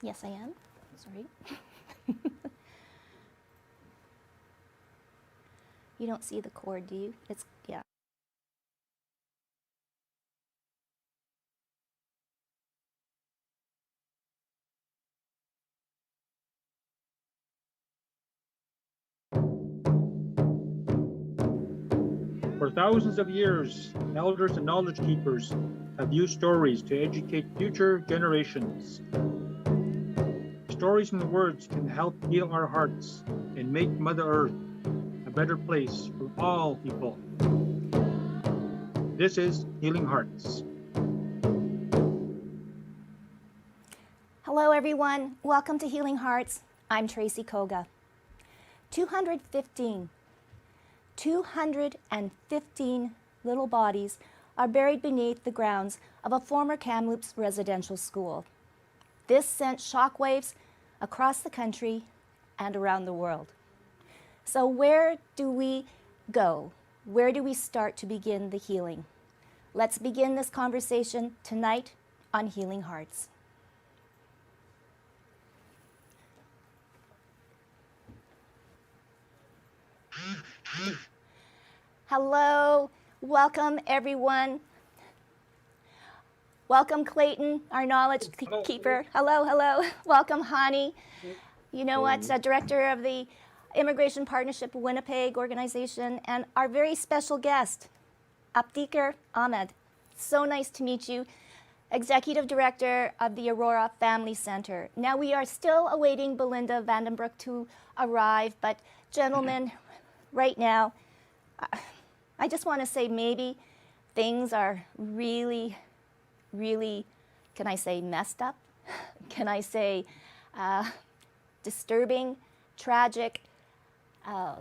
Yes, I am. Sorry. You don't see the cord, do you? It's, yeah. For thousands of years, elders and knowledge keepers have used stories to educate future generations. Stories and words can help heal our hearts and make Mother Earth a better place for all people. This is Healing Hearts. Hello, everyone. Welcome to Healing Hearts. I'm Tracy Koga. 215 little bodies are buried beneath the grounds of a former Kamloops residential school. This sent shockwaves across the country and around the world. So where do we go? Where do we start to begin the healing? Let's begin this conversation tonight on Healing Hearts. Hello, welcome everyone. Welcome Clayton, our knowledge keeper. Hello, hello. Welcome Hani. You know what, director of the Immigration Partnership Winnipeg organization, and our very special guest, Abdikar Ahmed. So nice to meet you. Executive Director of the Aurora Family Center. Now we are still awaiting Belinda Vandenbroeck to arrive, but gentlemen, right now, I just want to say maybe things are really, can I say messed up? Can I say disturbing, tragic?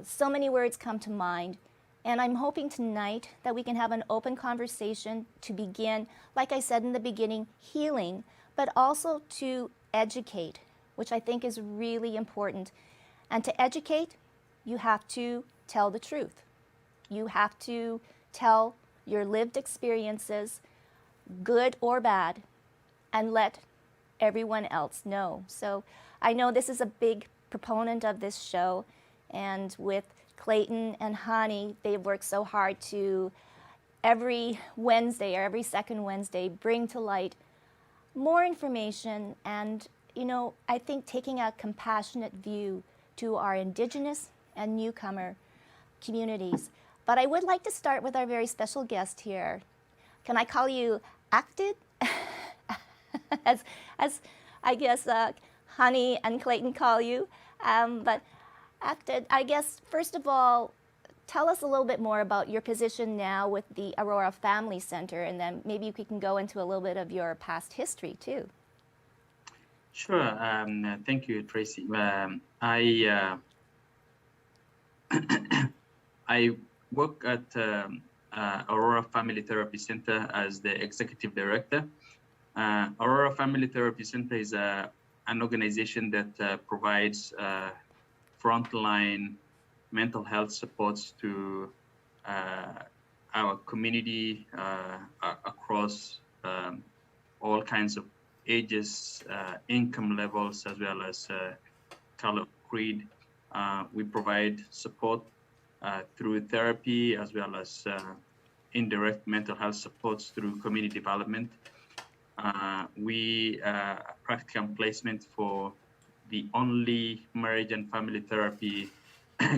So many words come to mind. And I'm hoping tonight that we can have an open conversation to begin, like I said in the beginning, healing, but also to educate, which I think is really important. And to educate, you have to tell the truth. You have to tell your lived experiences, good or bad, and let everyone else know. So I know this is a big proponent of this show, and with Clayton and Hani, they've worked so hard to every Wednesday or every second Wednesday bring to light more information and, you know, I think taking a compassionate view to our Indigenous and newcomer communities. But I would like to start with our very special guest here. Can I call you Acted? as I guess Hani and Clayton call you. But Acted, I guess, first of all, tell us a little bit more about your position now with the Aurora Family Center, and then maybe we can go into a little bit of your past history too. Sure. Thank you, Tracy. I work at Aurora Family Therapy Center as the executive director. Aurora Family Therapy Center is an organization that provides frontline mental health supports to our community across all kinds of ages, income levels, as well as color, creed. We provide support through therapy, as well as indirect mental health supports through community development. We practical placement for the only marriage and family therapy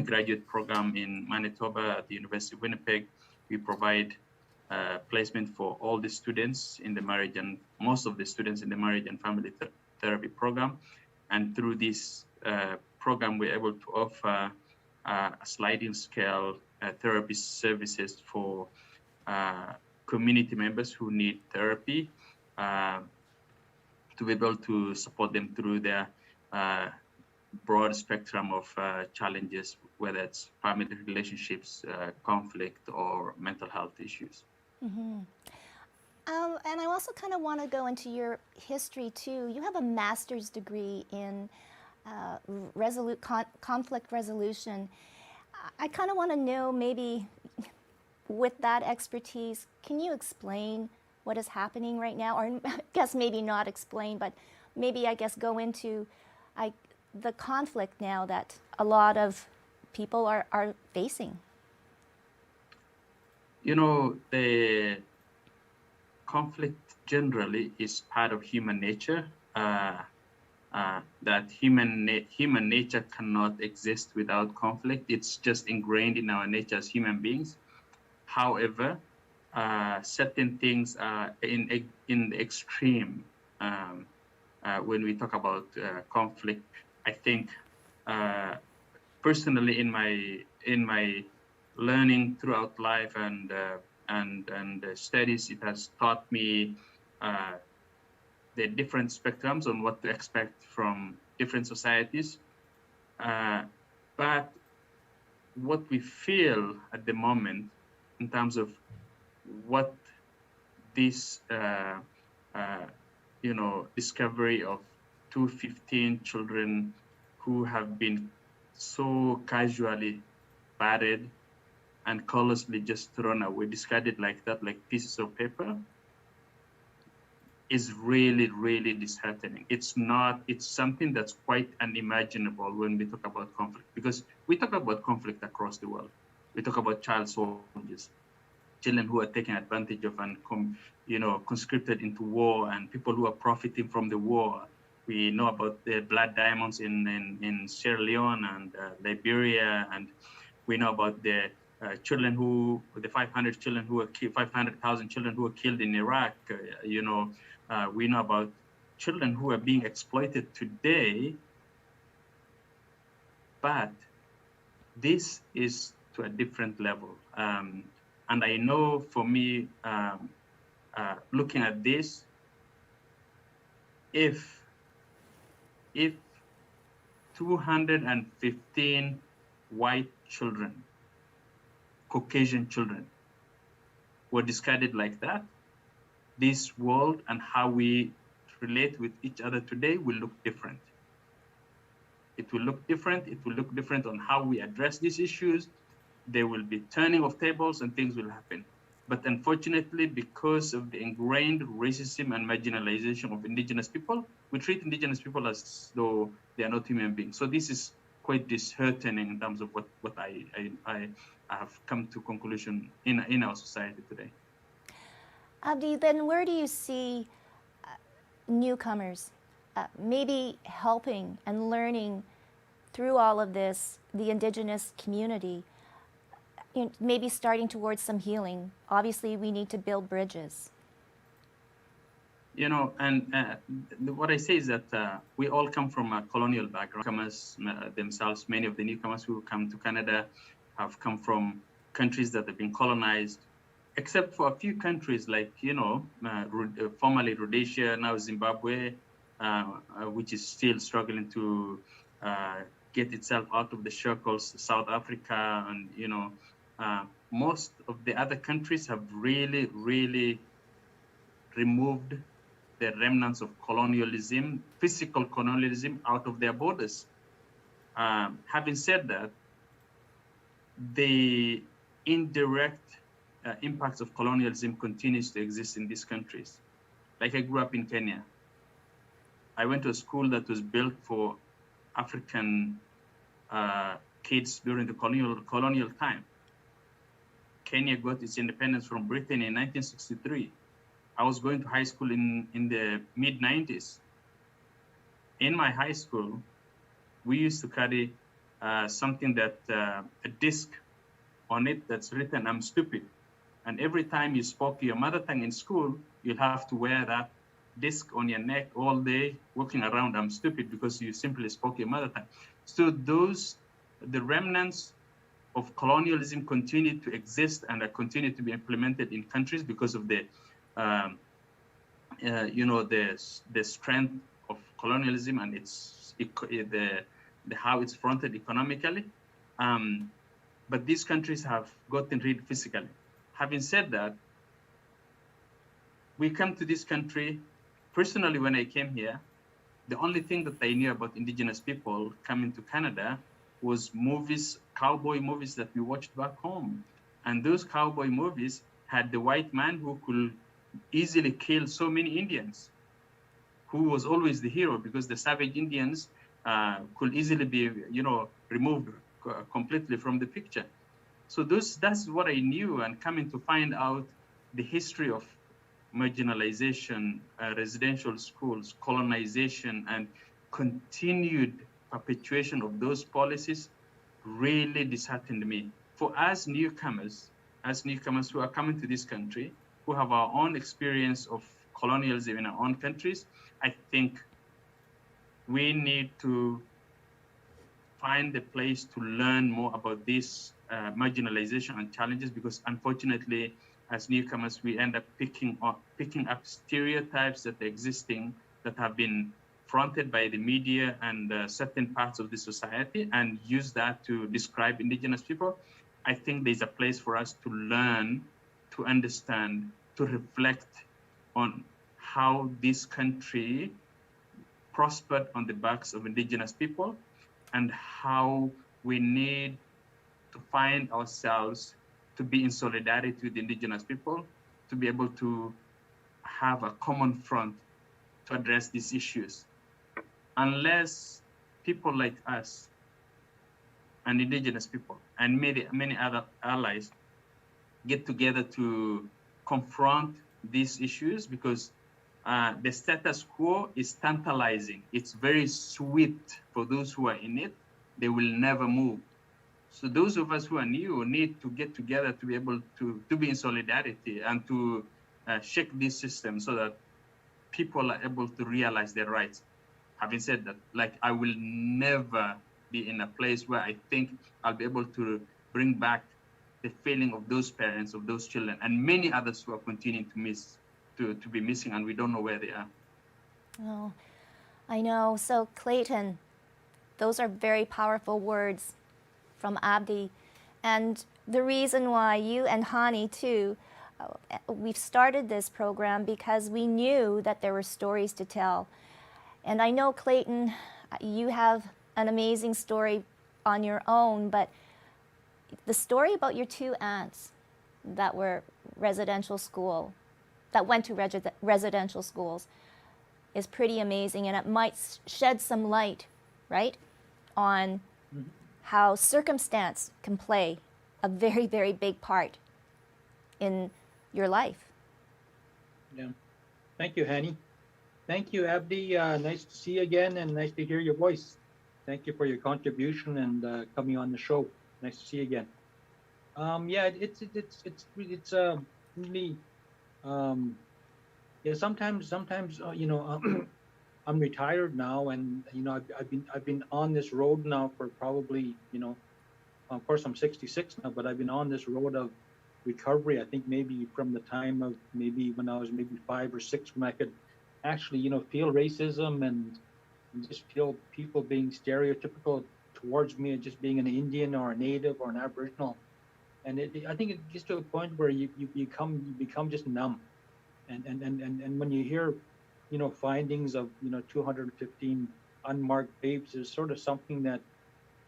graduate program in Manitoba at the University of Winnipeg. We provide placement for all the students in the marriage and most of the students in the marriage and family therapy program. And through this program, we're able to offer a sliding scale therapy services for community members who need therapy to be able to support them through their broad spectrum of challenges, whether it's family relationships, conflict, or mental health issues. Mm-hmm. And I also kind of want to go into your history too. You have a master's degree in conflict resolution. I kind of want to know, maybe with that expertise, can you explain what is happening right now? Or I guess maybe not explain, but maybe I guess go into the conflict now that a lot of people are facing. You know, the conflict generally is part of human nature. That human nature cannot exist without conflict. It's just ingrained in our nature as human beings. However, certain things are in the extreme. When we talk about conflict, I think personally in my learning throughout life and studies, it has taught me the different spectrums on what to expect from different societies. But what we feel at the moment in terms of what this discovery of 215 children who have been so casually battered and callously just thrown away, discarded like that, like pieces of paper, is really, really disheartening. It's something that's quite unimaginable when we talk about conflict, because we talk about conflict across the world. We talk about child soldiers, children who are taken advantage of and conscripted into war, and people who are profiting from the war. We know about the blood diamonds in Sierra Leone and Liberia, and we know about the children the 500,000 children who were killed in Iraq. We know about children who are being exploited today, but this is to a different level. And I know for me, looking at this, if 215 white children, Caucasian children, were discarded like that, this world and how we relate with each other today will look different. It will look different. It will look different on how we address these issues. There will be turning of tables and things will happen. But unfortunately, because of the ingrained racism and marginalization of Indigenous people, we treat Indigenous people as though they are not human beings. So this is quite disheartening in terms of what I have come to conclusion in our society today. Abdi, then where do you see newcomers maybe helping and learning through all of this, the Indigenous community, maybe starting towards some healing? Obviously, we need to build bridges. And what I say is that we all come from a colonial background. Newcomers themselves, many of the newcomers who come to Canada have come from countries that have been colonized, except for a few countries like, formerly Rhodesia, now Zimbabwe, which is still struggling to get itself out of the shackles, South Africa, and, most of the other countries have really, really removed the remnants of colonialism, physical colonialism, out of their borders. Having said that, the indirect impacts of colonialism continues to exist in these countries. Like I grew up in Kenya. I went to a school that was built for African kids during the colonial time. Kenya got its independence from Britain in 1963. I was going to high school in the mid-90s. In my high school, we used to carry something that, a disc on it that's written, "I'm stupid." And every time you spoke your mother tongue in school, you'll have to wear that disc on your neck all day, walking around, "I'm stupid," because you simply spoke your mother tongue. So the remnants of colonialism continue to exist and are continue to be implemented in countries because of the strength of colonialism and how it's fronted economically. But these countries have gotten rid physically. Having said that, we come to this country. Personally, when I came here, the only thing that I knew about Indigenous people coming to Canada was movies, cowboy movies that we watched back home. And those cowboy movies had the white man who could easily kill so many Indians, who was always the hero, because the savage Indians could easily be, removed completely from the picture. So that's what I knew, and coming to find out the history of marginalization, residential schools, colonization, and continued perpetuation of those policies really disheartened me. For us newcomers who are coming to this country, who have our own experience of colonialism in our own countries, I think we need to find a place to learn more about this marginalization and challenges, because unfortunately, as newcomers, we end up picking up stereotypes that are existing, that have been fronted by the media and certain parts of the society, and use that to describe Indigenous people. I think there's a place for us to learn, to understand, to reflect on how this country prospered on the backs of Indigenous people, and how we need to find ourselves to be in solidarity with Indigenous people, to be able to have a common front to address these issues. Unless people like us and Indigenous people and many other allies get together to confront these issues, because the status quo is tantalizing. It's very sweet for those who are in it. They will never move. So those of us who are new need to get together to be able to be in solidarity and to shake this system, so that people are able to realize their rights. Having said that, like, I will never be in a place where I think I'll be able to bring back the feeling of those parents, of those children, and many others who are continuing to be missing, and we don't know where they are. Oh, I know. So Clayton, those are very powerful words from Abdi. And the reason why you and Hani too, we've started this program because we knew that there were stories to tell. And I know, Clayton, you have an amazing story on your own, but the story about your two aunts that were that went to residential schools is pretty amazing, and it might shed some light, right, on how circumstance can play a very, very big part in your life. Yeah. Thank you, Hani. Thank you, Abdi. Nice to see you again, and nice to hear your voice. Thank you for your contribution and coming on the show. Nice to see you again. Yeah, it's really yeah. Sometimes I'm retired now, and I've been on this road now for probably, of course I'm 66 now, but I've been on this road of recovery. I think maybe from the time of maybe when I was maybe 5 or 6, when I could actually feel racism and just feel people being stereotypical towards me, just being an Indian or a Native or an Aboriginal. And I think it gets to a point where you become just numb, and when you hear findings of 215 unmarked babes is sort of something that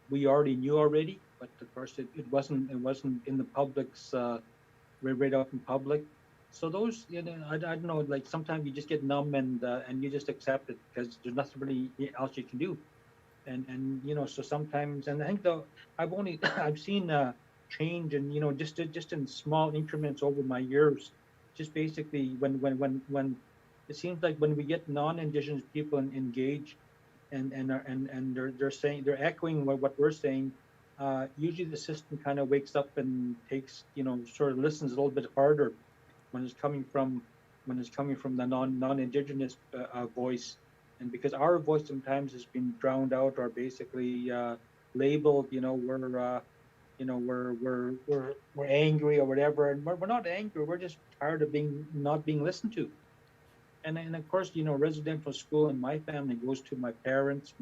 we already knew already, but of course it wasn't in the public's right out in public. So those, I don't know, like sometimes you just get numb and you just accept it because there's nothing really else you can do. And so sometimes, and I think though I've seen change, and just in small increments over my years, just basically when it seems like when we get non-Indigenous people engaged and they're echoing what we're saying, usually the system kind of wakes up and takes, sort of listens a little bit harder when it's coming from the non-Indigenous voice. And because our voice sometimes has been drowned out or basically labeled, we're angry or whatever, and we're not angry. We're just tired of not being listened to. And of course, residential school in my family goes to my parents,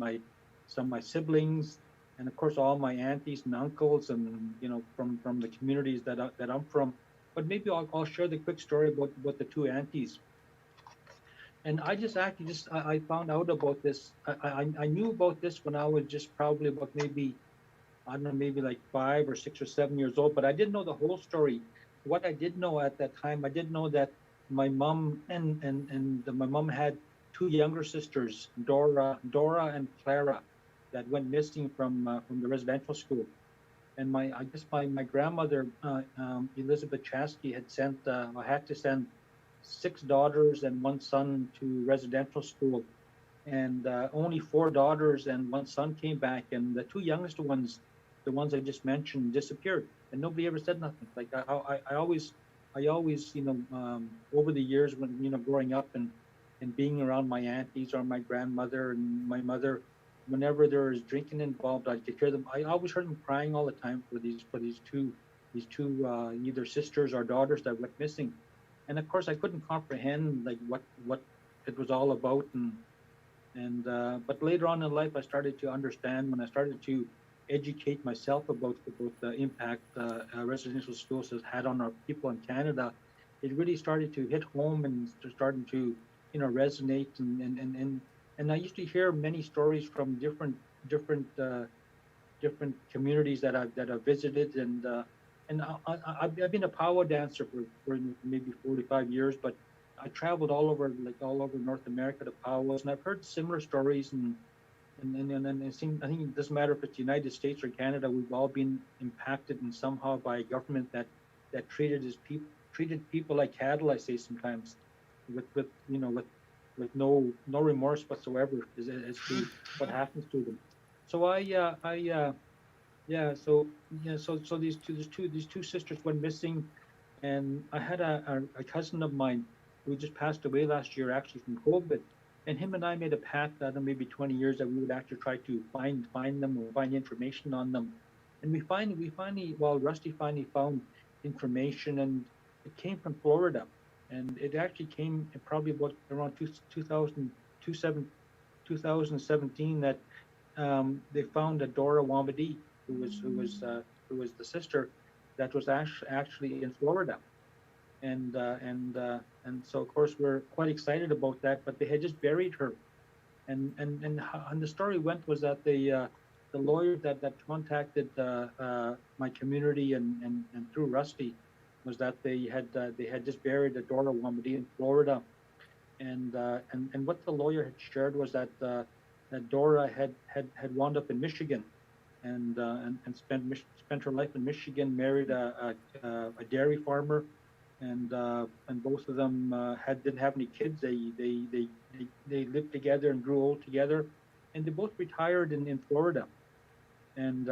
some of my siblings, and of course all my aunties and uncles, and from the communities that I'm from. But maybe I'll share the quick story about the two aunties. And I just actually I found out about this. I knew about this when I was just probably about maybe, I don't know, maybe like 5 or 6 or 7 years old, but I didn't know the whole story. What I did know at that time, I did know that my mom and my mom had two younger sisters, Dora and Clara, that went missing from the residential school. And I guess my grandmother, Elizabeth Chasky, had to send six daughters and one son to residential school, and only four daughters and one son came back, and the two youngest ones, the ones I just mentioned, disappeared, and nobody ever said nothing. Like I always, over the years when growing up and being around my aunties or my grandmother and my mother, whenever there is drinking involved, I could hear them. I always heard them crying all the time for these two either sisters or daughters that went missing, and of course I couldn't comprehend like what it was all about, but later on in life I started to understand when I started to educate myself about the impact residential schools has had on our people in Canada. It really started to hit home and starting to resonate, and I used to hear many stories from different different communities that I've visited, I've been a powwow dancer for maybe 45 years, but I traveled all over North America to powwows, and I've heard similar stories, and I think it doesn't matter if it's the United States or Canada, we've all been impacted in somehow by a government that treated people like cattle, I say sometimes, with no remorse whatsoever as to what happens to them. So these two sisters went missing, and I had a cousin of mine who just passed away last year, actually from COVID, and him and I made a pact out of maybe 20 years that we would actually try to find them or find information on them, and Rusty finally found information, and it came from Florida, and it actually came probably about around 2017 that they found a Dora Wambadi, who was the sister that was actually in Florida, and so of course we're quite excited about that. But they had just buried her, and the story went was that the lawyer that contacted my community and through Rusty was that they had just buried a Dora Wambadi in Florida, and what the lawyer had shared was that that Dora had wound up in Michigan, and spent her life in Michigan, married a dairy farmer, and both of them didn't have any kids. They lived together and grew old together, and they both retired in Florida. And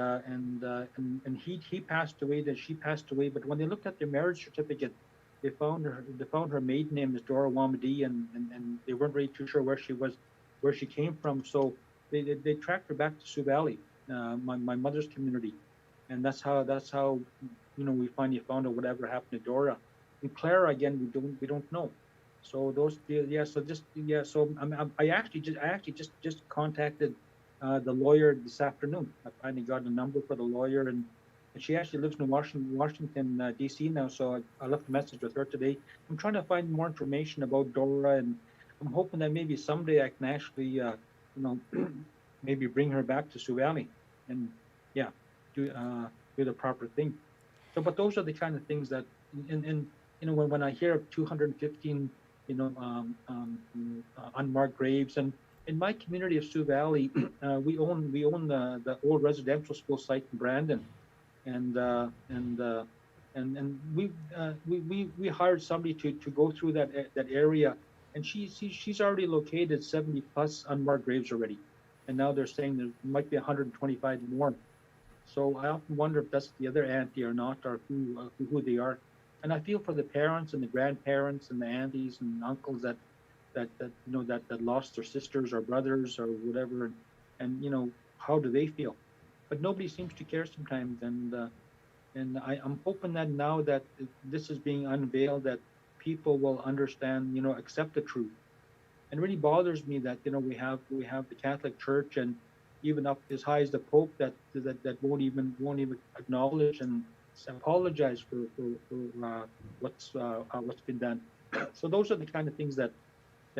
he passed away, then she passed away. But when they looked at their marriage certificate, they found her maiden name is Dora Wambadi, and they weren't really too sure where she came from. So they tracked her back to Sioux Valley, my mother's community, and that's how we finally found out whatever happened to Dora. And Clara, again, we don't know. So I actually just contacted the lawyer this afternoon. I finally got a number for the lawyer, and she actually lives in Washington D.C. now. So I left a message with her today. I'm trying to find more information about Dora, and I'm hoping that maybe someday I can actually maybe bring her back to Sioux Valley, and yeah, do the proper thing. So, but those are the kind of things that, when I hear of 215, unmarked graves, and in my community of Sioux Valley, we own the old residential school site in Brandon, and we hired somebody to go through that area, and she's already located 70 plus unmarked graves already, and now they're saying there might be 125 more. So I often wonder if that's the other auntie or not, or who they are. And I feel for the parents and the grandparents and the aunties and uncles that lost their sisters or brothers or whatever, and how do they feel? But nobody seems to care sometimes, and I'm hoping that now that this is being unveiled, that people will understand, accept the truth. And it really bothers me that we have the Catholic Church, and even up as high as the Pope, that won't even acknowledge and apologize for what's been done. So those are the kind of things that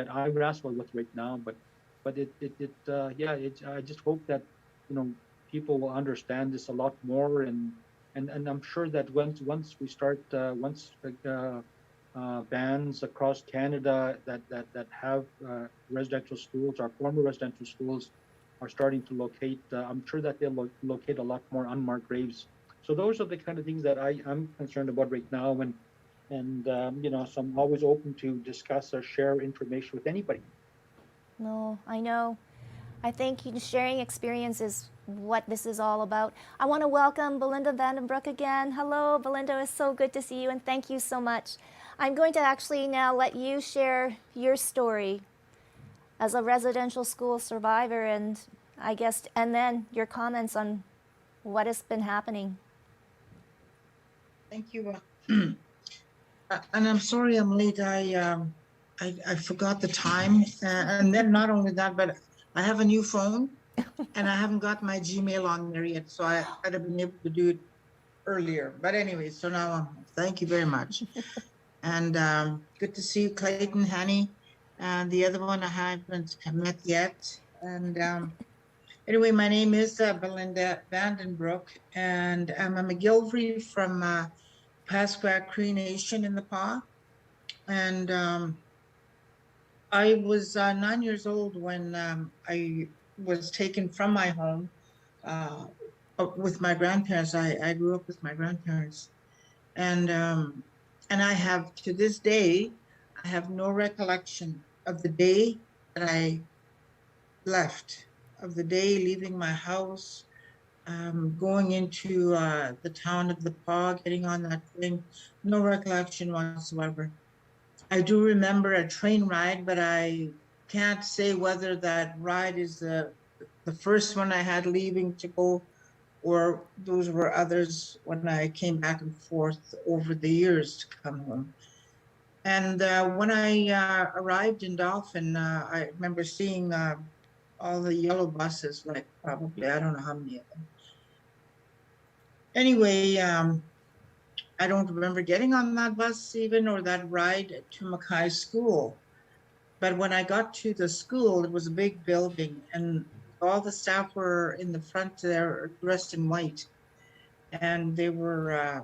I wrestle with right now. But I just hope that people will understand this a lot more, and I'm sure that once we start bands across Canada that have residential schools, our former residential schools, are starting to locate. I'm sure that they'll locate a lot more unmarked graves. So those are the kind of things that I'm concerned about right now, and so I'm always open to discuss or share information with anybody. No, I know. I think sharing experience is what this is all about. I want to welcome Belinda Vandenbroeck again. Hello, Belinda. It's so good to see you, and thank you so much. I'm going to actually now let you share your story as a residential school survivor, and I guess, and then your comments on what has been happening. Thank you. And I'm sorry I'm late. I forgot the time, and then not only that, but I have a new phone, and I haven't got my Gmail on there yet, so I'd have been able to do it earlier. But anyway, so now thank you very much, and good to see you, Clayton, Hani, and the other one I haven't met yet. And anyway, my name is Belinda Vandenbroeck, and I'm a McGillivray from Pasquak Cree Nation in the PA. And I was 9 years old when I was taken from my home uh, with my grandparents. I grew up with my grandparents. And I have, to this day, I have no recollection of the day that I left, of the day leaving my house, going into the town of the PA, getting on that train, no recollection whatsoever. I do remember a train ride, but I can't say whether that ride is the first one I had leaving to go, or those were others when I came back and forth over the years to come home. And when I arrived in Dauphin, I remember seeing all the yellow buses, like probably, I don't know how many of them. Anyway, I don't remember getting on that bus even, or that ride to Mackay School. But when I got to the school, it was a big building, and all the staff were in the front there dressed in white. And they were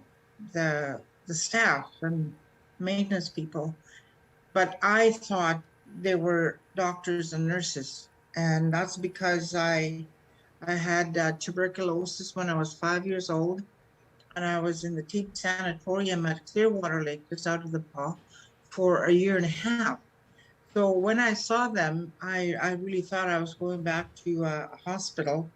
the staff and maintenance people. But I thought they were doctors and nurses. And that's because I had tuberculosis when I was 5 years old. And I was in the TB sanatorium at Clearwater Lake, just out of the PA, for a year and a half. So when I saw them, I really thought I was going back to a hospital.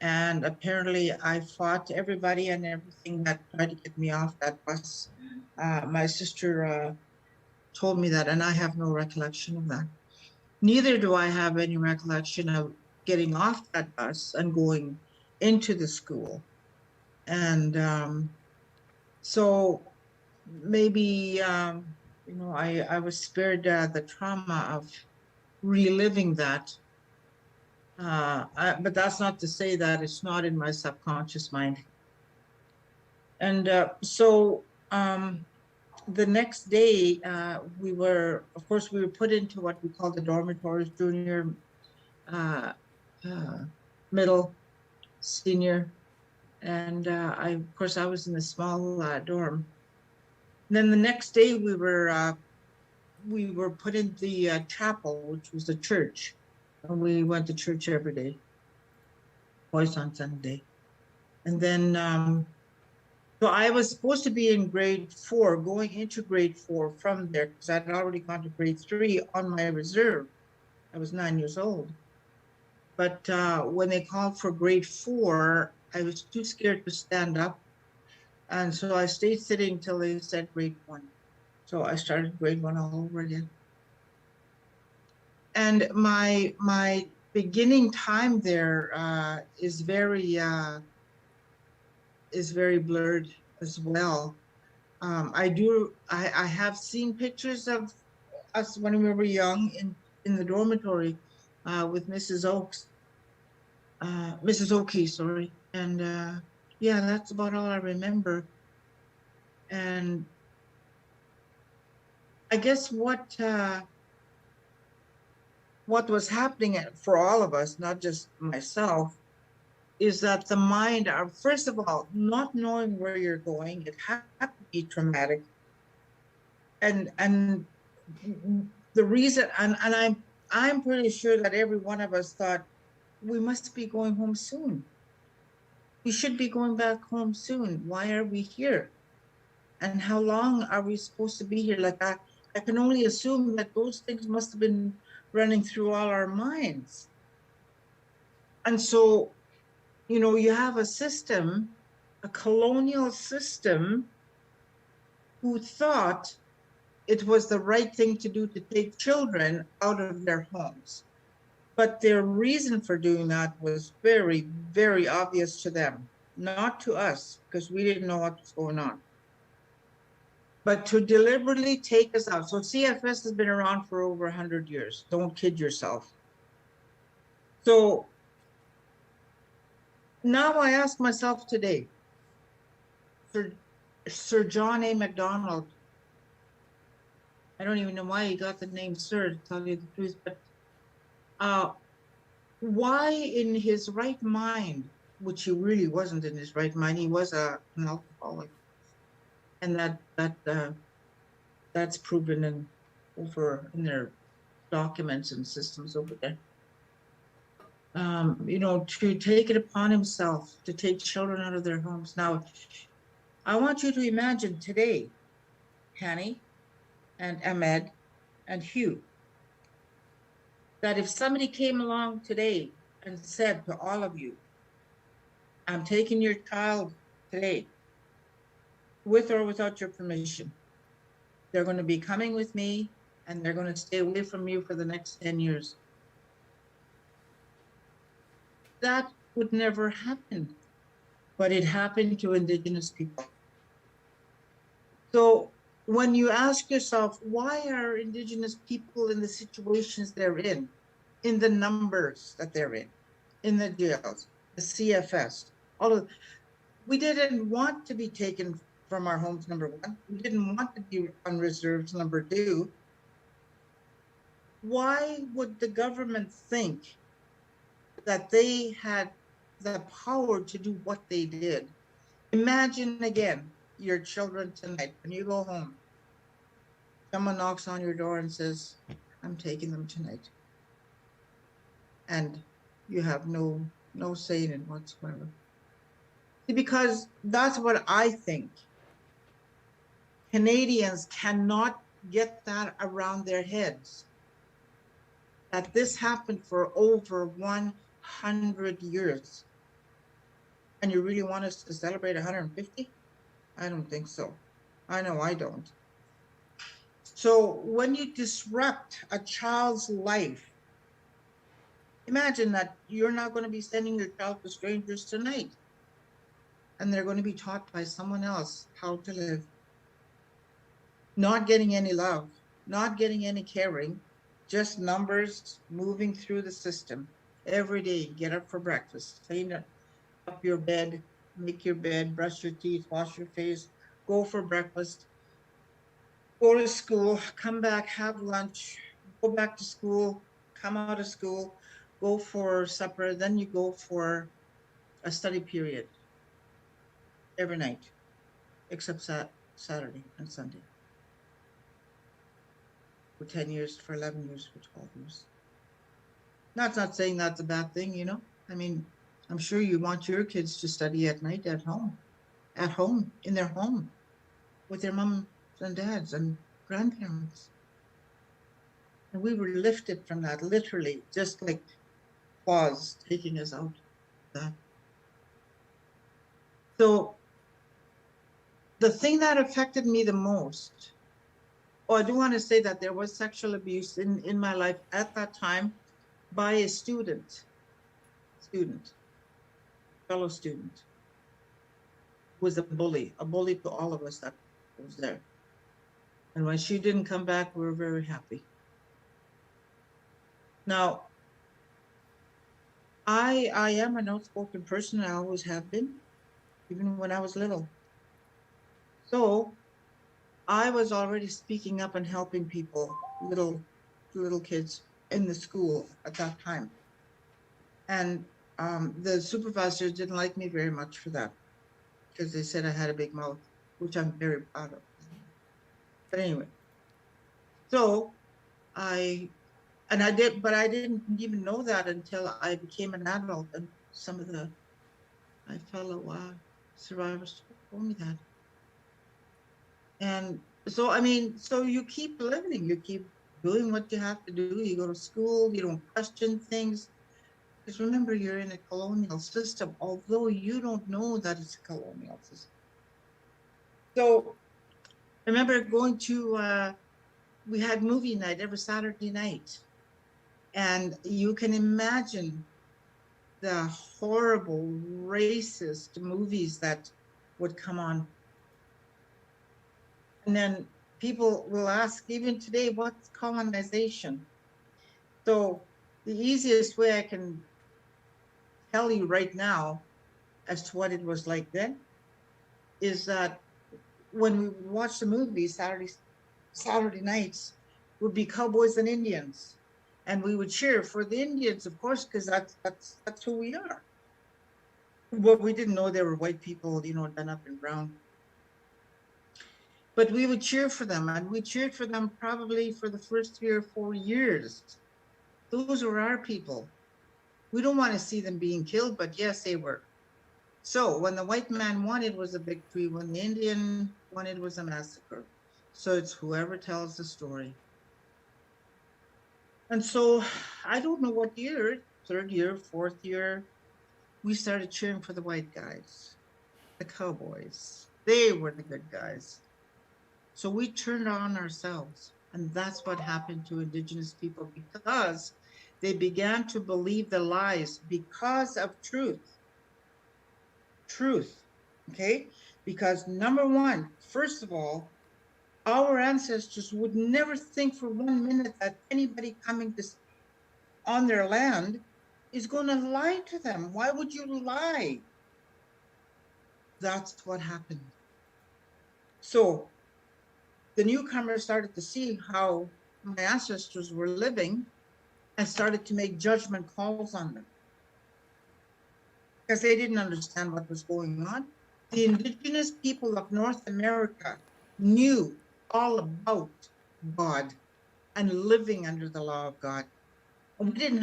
And apparently I fought everybody and everything that tried to get me off that bus. My sister told me that, and I have no recollection of that. Neither do I have any recollection of getting off that bus and going into the school. And so maybe, I was spared the trauma of reliving that. But that's not to say that it's not in my subconscious mind. And so the next day, we were put into what we call the dormitories, junior, middle, senior. And I was in the small dorm. And then the next day we were put in the chapel, which was the church. And we went to church every day, twice on Sunday. And then, so I was supposed to be in grade 4, going into grade 4 from there, because I'd already gone to grade 3 on my reserve. I was 9 years old. But when they called for grade 4, I was too scared to stand up. And so I stayed sitting till they said grade 1. So I started grade 1 all over again. And my beginning time there is very blurred as well. I have seen pictures of us when we were young in the dormitory with Mrs. Oakey, sorry. And yeah, that's about all I remember. And I guess what was happening for all of us, not just myself, is that the mind, first of all, not knowing where you're going, it had to be traumatic. and the reason, and I'm pretty sure that every one of us thought we must be going home soon. We should be going back home soon. Why are we here? And how long are we supposed to be here? Like I can only assume that those things must have been running through all our minds. And so, you know, you have a system, a colonial system, who thought it was the right thing to do to take children out of their homes. But their reason for doing that was very, very obvious to them, not to us, because we didn't know what was going on, but to deliberately take us out. So CFS has been around for over 100 years. Don't kid yourself. So now I ask myself today, Sir John A. Macdonald, I don't even know why he got the name Sir, to tell you the truth, but why in his right mind, which he really wasn't in his right mind, he was an alcoholic, and that's proven in their documents and systems over there. You know, to take it upon himself to take children out of their homes. Now, I want you to imagine today, Hani and Ahmed and Hugh, that if somebody came along today and said to all of you, I'm taking your child today, with or without your permission. They're going to be coming with me and they're going to stay away from you for the next 10 years. That would never happen, but it happened to Indigenous people. So when you ask yourself, why are Indigenous people in the situations they're in the numbers that they're in the jails, the CFS, all of, we didn't want to be taken from our homes, number one. We didn't want to be on reserves, number two. Why would the government think that they had the power to do what they did? Imagine again, your children tonight, when you go home, someone knocks on your door and says, I'm taking them tonight. And you have no say in it whatsoever. Because that's what I think. Canadians cannot get that around their heads, that this happened for over 100 years. And you really want us to celebrate 150? I don't think so. I know I don't. So when you disrupt a child's life, imagine that you're not going to be sending your child to strangers tonight, and they're going to be taught by someone else how to live. Not getting any love, not getting any caring, just numbers moving through the system. Every day, get up for breakfast, clean up your bed, make your bed, brush your teeth, wash your face, go for breakfast, go to school, come back, have lunch, go back to school, come out of school, go for supper, then you go for a study period every night, except Saturday and Sunday. For 10 years, for 11 years, for 12 years. That's not saying that's a bad thing, you know? I mean, I'm sure you want your kids to study at night at home, in their home, with their moms and dads and grandparents. And we were lifted from that, literally, just like claws taking us out of that. So the thing that affected me the most, I do want to say that there was sexual abuse in my life at that time by a fellow student, was a bully to all of us that was there. And when she didn't come back, we were very happy. Now, I am an outspoken person. I always have been, even when I was little. So I was already speaking up and helping people, little kids in the school at that time. And the supervisors didn't like me very much for that, because they said I had a big mouth, which I'm very proud of. But anyway, So I did, but I didn't even know that until I became an adult, and some of my fellow survivors told me that. And so, I mean, so you keep living, you keep doing what you have to do. You go to school, you don't question things. Because remember, you're in a colonial system, although you don't know that it's a colonial system. So I remember going to, we had movie night every Saturday night. And you can imagine the horrible, racist movies that would come on. And then people will ask, even today, what's colonization? So the easiest way I can tell you right now as to what it was like then is that when we would watch the movies Saturday nights would be cowboys and Indians. And we would cheer for the Indians, of course, because that's who we are. Well, we didn't know they were white people, done up in brown. But we would cheer for them, and we cheered for them probably for the first 3 or 4 years. Those were our people. We don't want to see them being killed, but yes, they were. So when the white man won, it was a victory. When the Indian won, it was a massacre. So it's whoever tells the story. And so I don't know what year, third year, fourth year, we started cheering for the white guys, the cowboys. They were the good guys. So we turned on ourselves. And that's what happened to Indigenous people because they began to believe the lies because of truth. Truth, okay? Because number one, first of all, our ancestors would never think for 1 minute that anybody coming on their land is going to lie to them. Why would you lie? That's what happened. So the newcomers started to see how my ancestors were living and started to make judgment calls on them because they didn't understand what was going on. The Indigenous people of North America knew all about God and living under the law of God. And we didn't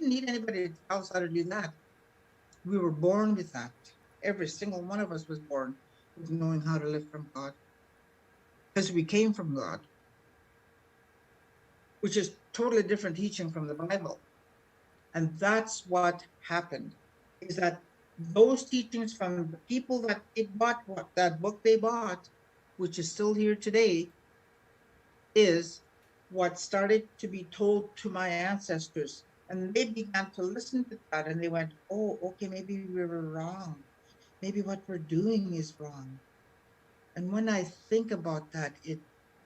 need anybody to tell us how to do that. We were born with that. Every single one of us was born with knowing how to live from God because we came from God, which is totally different teaching from the Bible. And that's what happened, is that those teachings from the people that they bought, that book they bought, which is still here today, is what started to be told to my ancestors. And they began to listen to that and they went, oh, okay, maybe we were wrong. Maybe what we're doing is wrong. And when I think about that, it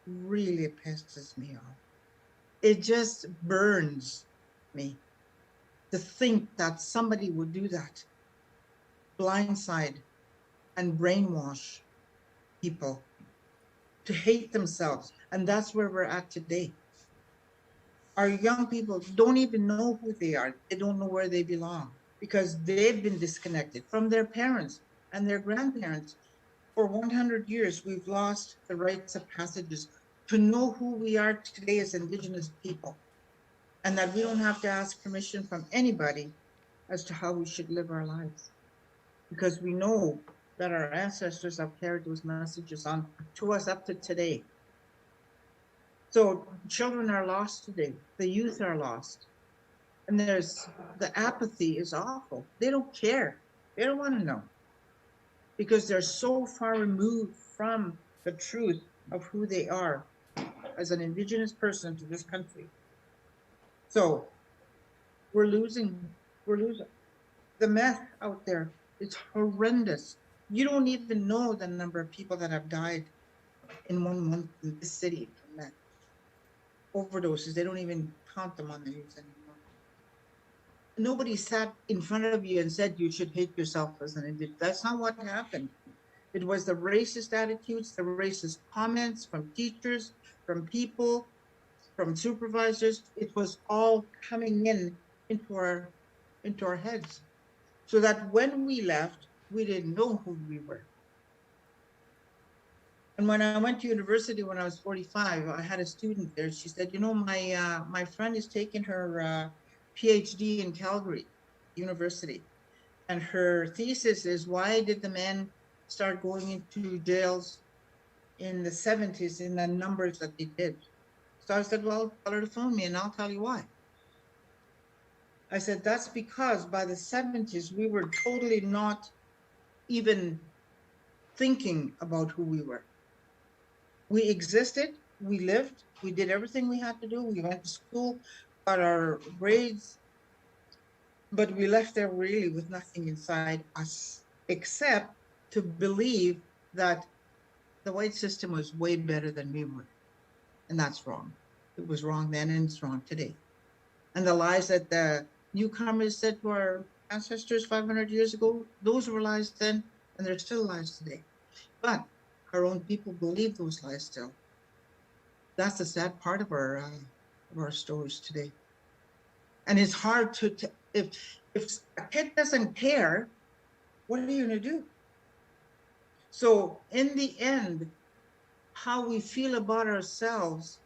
really pisses me off. It just burns me to think that somebody would do that, blindside and brainwash people to hate themselves. And that's where we're at today. Our young people don't even know who they are. They don't know where they belong because they've been disconnected from their parents and their grandparents. For 100 years, we've lost the rites of passages to know who we are today as Indigenous people, and that we don't have to ask permission from anybody as to how we should live our lives, because we know that our ancestors have carried those messages on to us up to today. So children are lost today. The youth are lost. And the apathy is awful. They don't care. They don't want to know because they're so far removed from the truth of who they are as an Indigenous person to this country. So we're losing the meth out there. It's horrendous. You don't even know the number of people that have died in 1 month in this city from meth overdoses. They don't even count them on the news anymore. Nobody sat in front of you and said you should hate yourself as an Indigenous. That's not what happened. It was the racist attitudes, the racist comments from teachers, from people, from supervisors. It was all coming into our heads, so that when we left, we didn't know who we were. And when I went to university when I was 45, I had a student there. She said, you know, my friend is taking her PhD in Calgary University. And her thesis is, why did the men start going into jails in the 70s in the numbers that they did? So I said, well, tell her to phone me and I'll tell you why. I said, that's because by the 70s, we were totally not even thinking about who we were. We existed, we lived, we did everything we had to do. We went to school, got our grades, but we left there really with nothing inside us except to believe that the white system was way better than we were. And that's wrong. It was wrong then and it's wrong today. And the lies that the newcomers said to our ancestors 500 years ago, those were lies then and they're still lies today. But our own people believe those lies still. That's the sad part of our stories today. And it's hard to if a kid doesn't care, what are you going to do? So in the end, how we feel about ourselves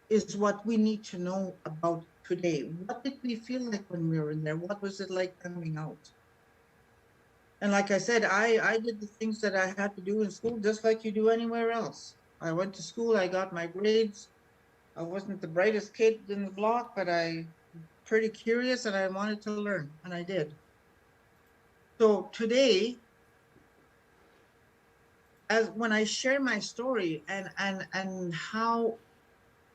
is what we need to know about today. What did we feel like when we were in there? What was it like coming out? And like I said, I did the things that I had to do in school just like you do anywhere else. I went to school, I got my grades. I wasn't the brightest kid in the block, but I pretty curious and I wanted to learn, and I did. So today, as when I share my story and how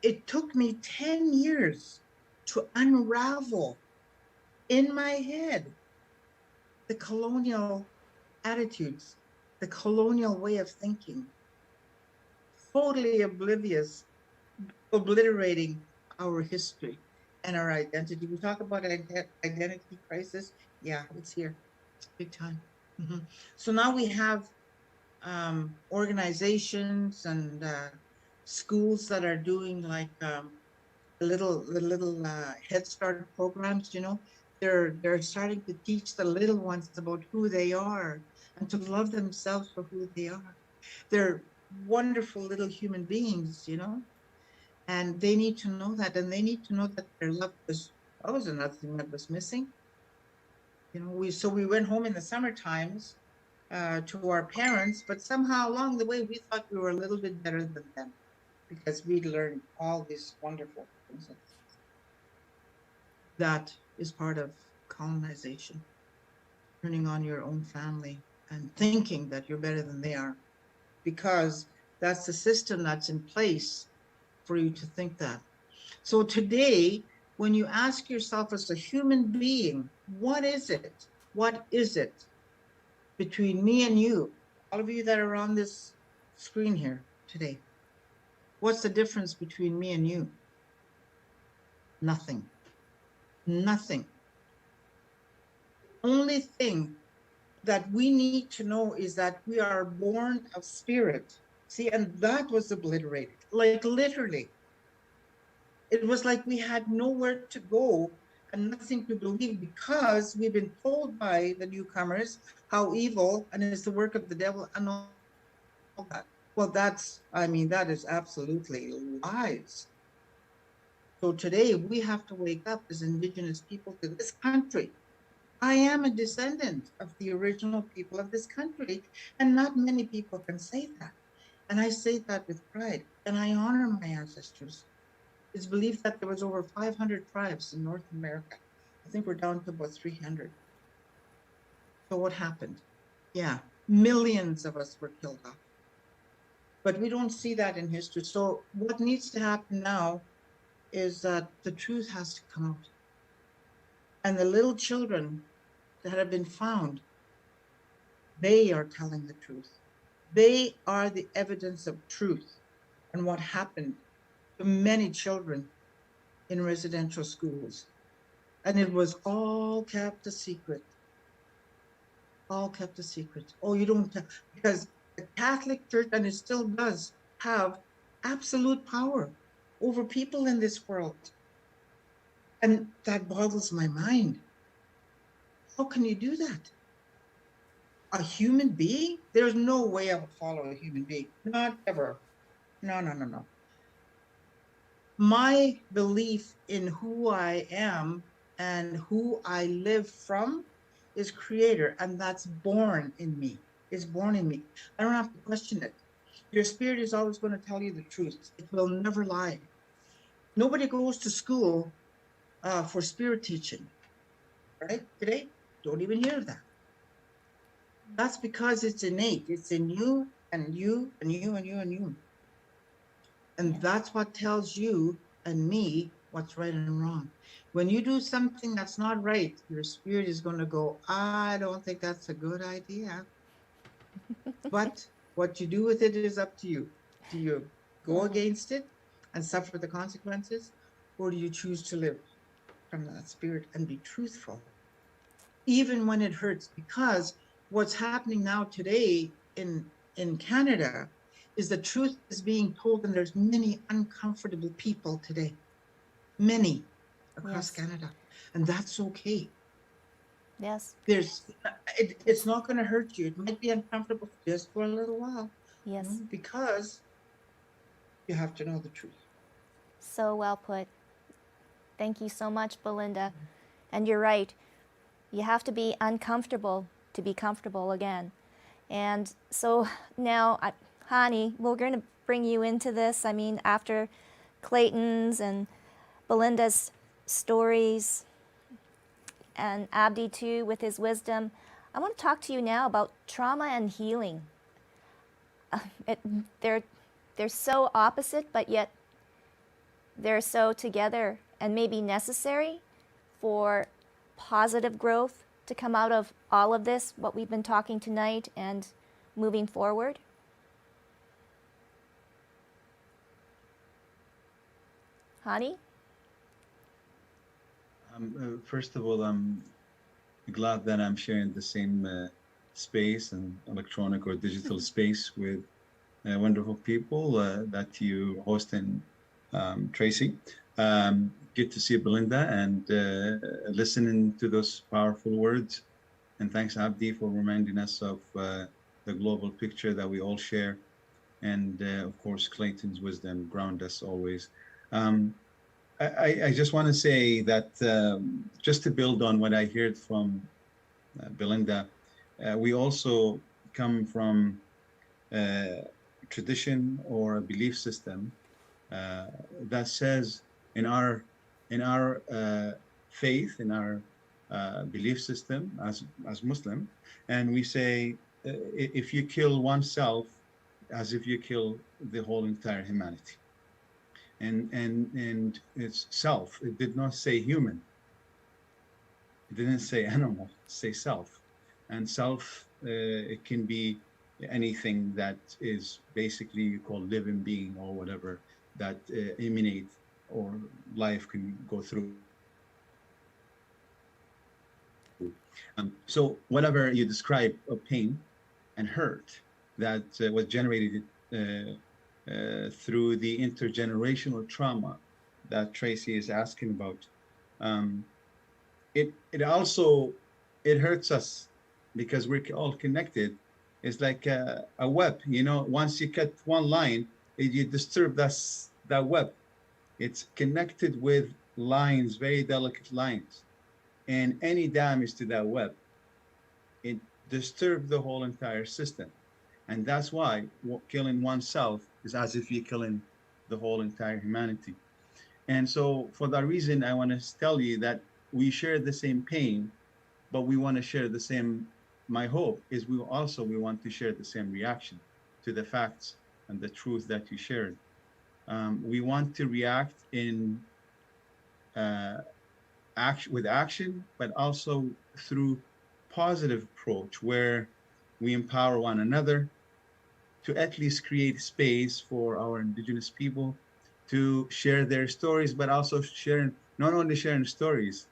it took me 10 years to unravel in my head the colonial attitudes, the colonial way of thinking, totally oblivious, obliterating our history and our identity. We talk about identity crisis. Yeah, it's here, big time. Mm-hmm. So now we have organizations and schools that are doing like the little Head Start programs. You know, they're starting to teach the little ones about who they are and to love themselves for who they are. They're wonderful little human beings, you know, and they need to know that, and they need to know that their love was. That was another thing that was missing. You know, we went home in the summer times to our parents, but somehow along the way we thought we were a little bit better than them because we'd learned all these wonderful things. That is part of colonization, turning on your own family and thinking that you're better than they are, because that's the system that's in place for you to think that. So today, when you ask yourself as a human being, what is it? What is it between me and you, all of you that are on this screen here today? What's the difference between me and you? Nothing. Nothing. Only thing that we need to know is that we are born of spirit. See, and that was obliterated, like literally. It was like we had nowhere to go and nothing to believe because we've been told by the newcomers how evil and it's the work of the devil and all that. Well, I mean, that is absolutely lies. So today we have to wake up as Indigenous people to this country. I am a descendant of the original people of this country, and not many people can say that. And I say that with pride, and I honor my ancestors. It's believed that there was over 500 tribes in North America. I think we're down to about 300. So what happened? Yeah, millions of us were killed off. But we don't see that in history. So what needs to happen now is that the truth has to come out. And the little children that have been found, they are telling the truth. They are the evidence of truth and what happened to many children in residential schools. And it was all kept a secret. All kept a secret. Oh, you don't, because the Catholic Church, and it still does, have absolute power over people in this world. And that boggles my mind. How can you do that? a human being? There's no way I would follow a human being. Not ever. No, no, no, no. My belief in who I am and who I live from is creator, and that's born in me. It's born in me. I don't have to question it. Your spirit is always going to tell you the truth. It will never lie. Nobody goes to school for spirit teaching, right? Today, don't even hear that. That's because it's innate. It's in you and you and you and you and you. And Yes. that's what tells you and me what's right and wrong. When you do something that's not right, your spirit is going to go, I don't think that's a good idea. But what you do with it is up to you. Do you go against it and suffer the consequences? Or do you choose to live from that spirit and be truthful, even when it hurts? Because what's happening now today in Canada is the truth is being told, and there's many uncomfortable people today, many across Yes. Canada, and that's okay. Yes. It's not going to hurt you. It might be uncomfortable just for a little while, Yes. because you have to know the truth. So well put. Thank you so much, Belinda. And you're right. You have to be uncomfortable to be comfortable again. And so now, Hani, we're going to bring you into this. I mean, after Clayton's and Belinda's stories, and Abdi too with his wisdom, I want to talk to you now about trauma and healing. They're so opposite, but yet they're so together and maybe necessary for positive growth to come out of all of this, what we've been talking tonight, and moving forward. Hani? First of all, I'm glad that I'm sharing the same space and electronic or digital space with wonderful people that you host and Tracy. Good to see Belinda and listening to those powerful words. And thanks, Abdi, for reminding us of the global picture that we all share. And of course, Clayton's wisdom ground us always. I just want to say that just to build on what I heard from Belinda, we also come from tradition or a belief system that says in our faith, in our belief system as Muslim, and we say if you kill oneself, as if you kill the whole entire humanity. And it's self. It did not say human. It didn't say animal. It say self. And self, it can be anything that is basically you call living being or whatever that emanate or life can go through. So whatever you describe of pain and hurt that was generated through the intergenerational trauma that Tracy is asking about, it also hurts us because we're all connected. It's like a web, you know. Once you cut one line, you disturb that web. It's connected with lines, very delicate lines, and any damage to that web, it disturbs the whole entire system. And that's why killing oneself is as if you're killing the whole entire humanity. And so for that reason, I want to tell you that we share the same pain, but we want to share the same, my hope is we want to share the same reaction to the facts and the truth that you shared. We want to react in with action, but also through positive approach where we empower one another to at least create space for our Indigenous people to share their stories, but also not only sharing stories,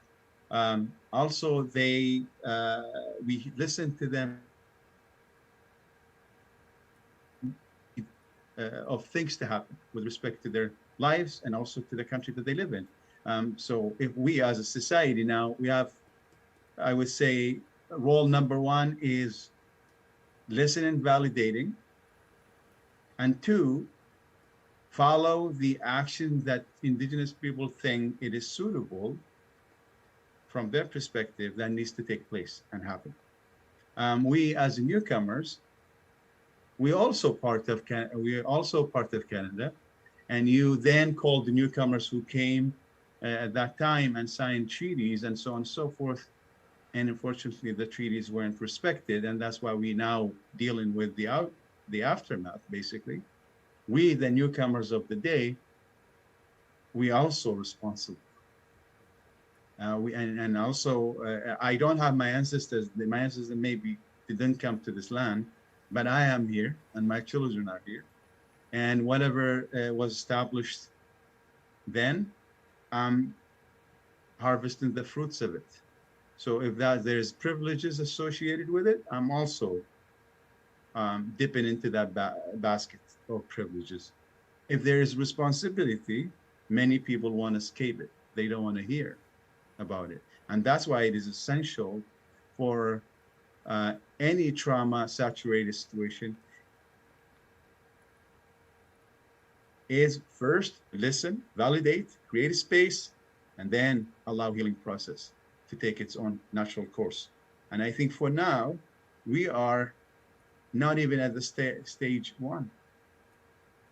also we listen to them of things to happen with respect to their lives and also to the country that they live in. So if we as a society now, we have, I would say, role number one is listen and validating, and two, follow the action that Indigenous people think it is suitable from their perspective that needs to take place and happen. We as newcomers, we're also part of Canada, and you then called the newcomers who came at that time and signed treaties and so on and so forth. And unfortunately, the treaties weren't respected, and that's why we now dealing with the aftermath. Basically, we, the newcomers of the day, we also responsible. And also, I don't have my ancestors. My ancestors maybe didn't come to this land, but I am here, and my children are here. And whatever was established then, I'm harvesting the fruits of it. So if there's privileges associated with it, I'm also dipping into that basket of privileges. If there is responsibility, many people want to escape it. They don't want to hear about it. And that's why it is essential for any trauma-saturated situation is first listen, validate, create a space, and then allow healing process to take its own natural course. And I think for now, we are not even at the stage one.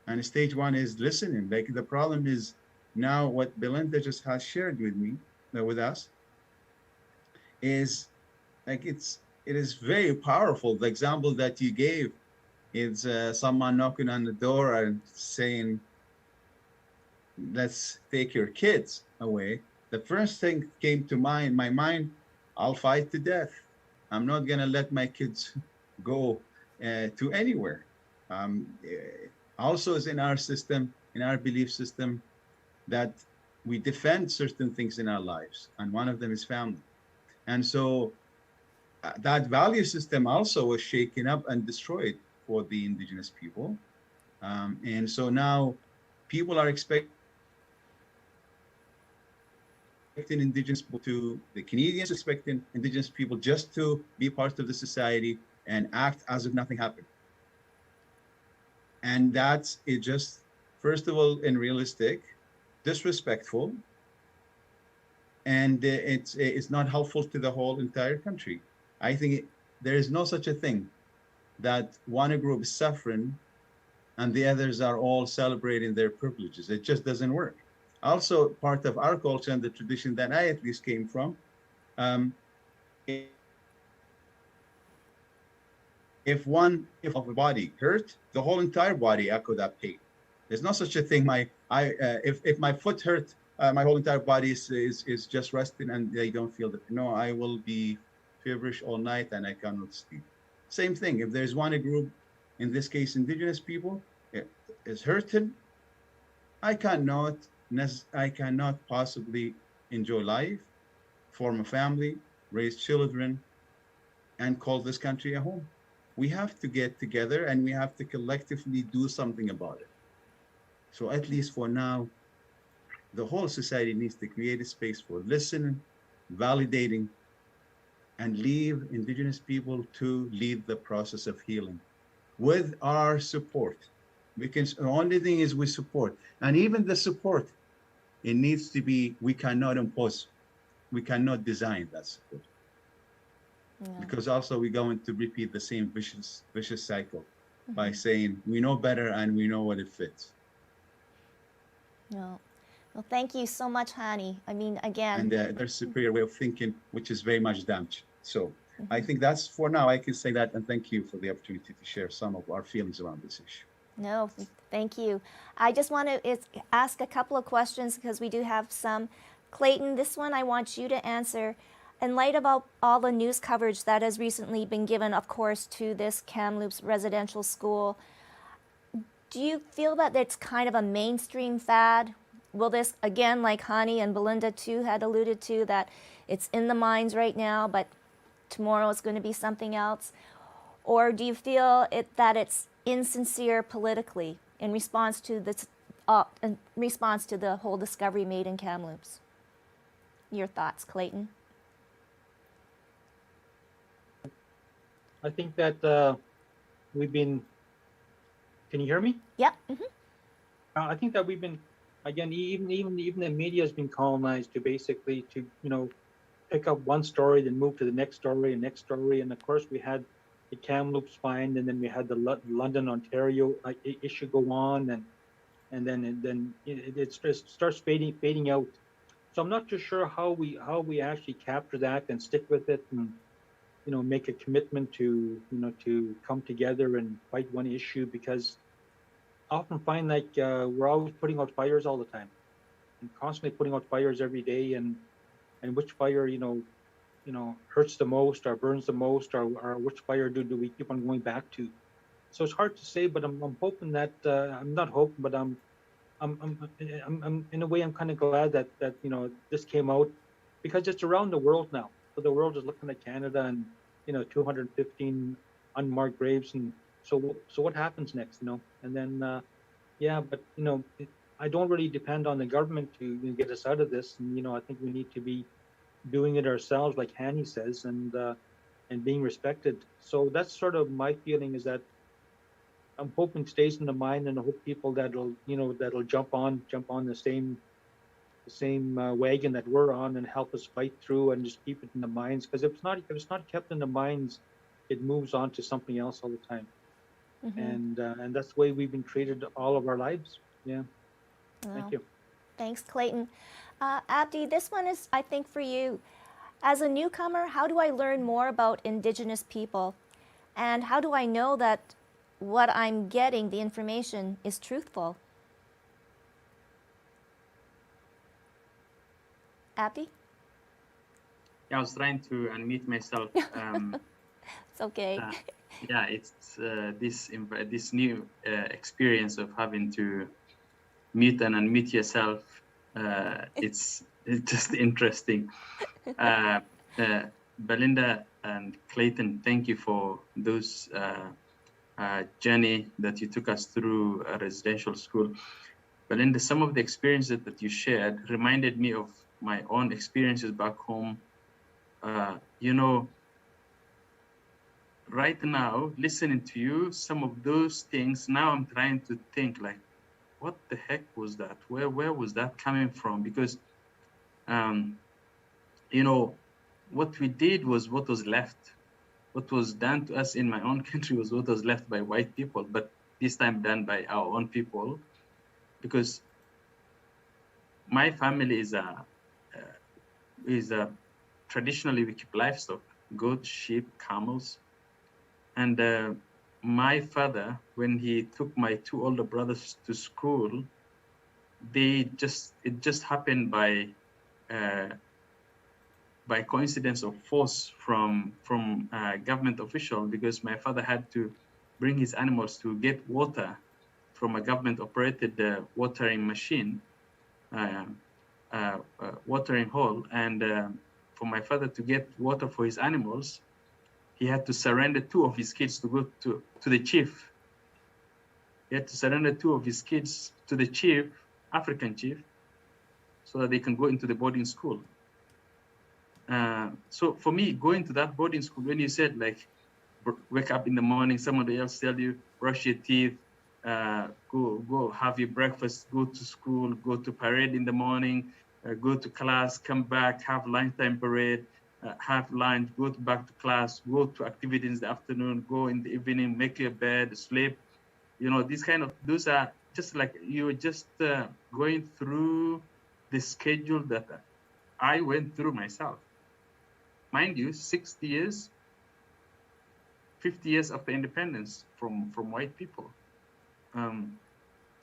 And stage one is listening. Like the problem is now what Belinda just has shared with me, with us, is like it is very powerful. The example that you gave is someone knocking on the door and saying, let's take your kids away. The first thing came to my mind, I'll fight to death. I'm not gonna let my kids go to anywhere. Also is in our system, in our belief system, that we defend certain things in our lives, and one of them is family. And so that value system also was shaken up and destroyed for the Indigenous people. And so now people are expecting Indigenous people to, the Canadians expecting Indigenous people just to be part of the society and act as if nothing happened. And that's it, just, first of all, unrealistic, disrespectful, and it's not helpful to the whole entire country. I think there is no such a thing that one group is suffering and the others are all celebrating their privileges. It just doesn't work. Also, part of our culture and the tradition that I at least came from, if a body hurt, the whole entire body echo that pain. There's no such a thing. If my foot hurt, my whole entire body is just resting and they don't feel that. No, I will be feverish all night and I cannot sleep. Same thing. If there's one group, in this case, Indigenous people, is hurting, I cannot possibly enjoy life, form a family, raise children, and call this country a home. We have to get together and we have to collectively do something about it. So at least for now, the whole society needs to create a space for listening, validating, and leave Indigenous people to lead the process of healing with our support. Because the only thing is we support. And even the support, it needs to be, we cannot impose, we cannot design that support. Yeah. Because also we're going to repeat the same vicious cycle by saying we know better and we know what it fits. No. Well, thank you so much, Hani. I mean, again. And there's a superior way of thinking, which is very much damaged. So I think that's for now, I can say that, and thank you for the opportunity to share some of our feelings around this issue. No, thank you. I just want to ask a couple of questions because we do have some. Clayton, this one I want you to answer. In light of all the news coverage that has recently been given, of course, to this Kamloops residential school, do you feel that it's kind of a mainstream fad? Will this, again, like Hani and Belinda too had alluded to, that it's in the minds right now, but tomorrow it's going to be something else? Or do you feel that it's insincere politically in response to this, in response to the whole discovery made in Kamloops? Your thoughts, Clayton? I think that we've been. Can you hear me? Yep. I think that we've been, again, even the media has been colonized to basically to pick up one story, then move to the next story and next story, and of course we had the Kamloops find, and then we had the London, Ontario issue go on, and then it starts fading out. So I'm not too sure how we actually capture that and stick with it, and make a commitment to to come together and fight one issue, because I often find like we're always putting out fires all the time and constantly putting out fires every day, and which fire hurts the most or burns the most, or which fire do we keep on going back to. So it's hard to say, but I'm hoping that I'm not hoping, but I'm in a way I'm kind of glad that this came out, because it's around the world now. So the world is looking at Canada, and 215 unmarked graves, and so what happens next, and then yeah, but I don't really depend on the government to get us out of this, and I think we need to be doing it ourselves, like Hani says, and being respected. So that's sort of my feeling, is that I'm hoping stays in the mind, and I hope people that'll jump on the same wagon that we're on and help us fight through and just keep it in the minds. Because if it's not kept in the minds, it moves on to something else all the time. And that's the way we've been treated all of our lives. Yeah. Wow. Thank you. Thanks, Clayton. Abdi, this one is, I think, for you. As a newcomer, how do I learn more about Indigenous people? And how do I know that what I'm getting, the information, is truthful? Abdi? Yeah, I was trying to unmute myself. It's okay. Yeah, it's this new experience of having to mute and unmute yourself. It's just interesting. Belinda and Clayton, thank you for those journey that you took us through a residential school. Belinda, some of the experiences that you shared reminded me of my own experiences back home. Right now, listening to you, some of those things, now I'm trying to think like, what the heck was that? Where was that coming from? Because, what we did was what was left. What was done to us in my own country was what was left by white people, but this time done by our own people. Because my family is traditionally we keep livestock, goats, sheep, camels. And my father, when he took my two older brothers to school, it just happened by coincidence of force from government official, because my father had to bring his animals to get water from a government operated watering machine, watering hole. And for my father to get water for his animals, he had to surrender two of his kids to go to the chief. He had to surrender two of his kids to the chief, African chief, so that they can go into the boarding school. So for me, going to that boarding school, when you said like, wake up in the morning, somebody else tell you, brush your teeth, go have your breakfast, go to school, go to parade in the morning, go to class, come back, have lunchtime parade, have lunch, go back to class, go to activities in the afternoon, go in the evening, make your bed, sleep. Those are just like you're just going through the schedule that I went through myself. Mind you, 60 years, 50 years after independence from white people.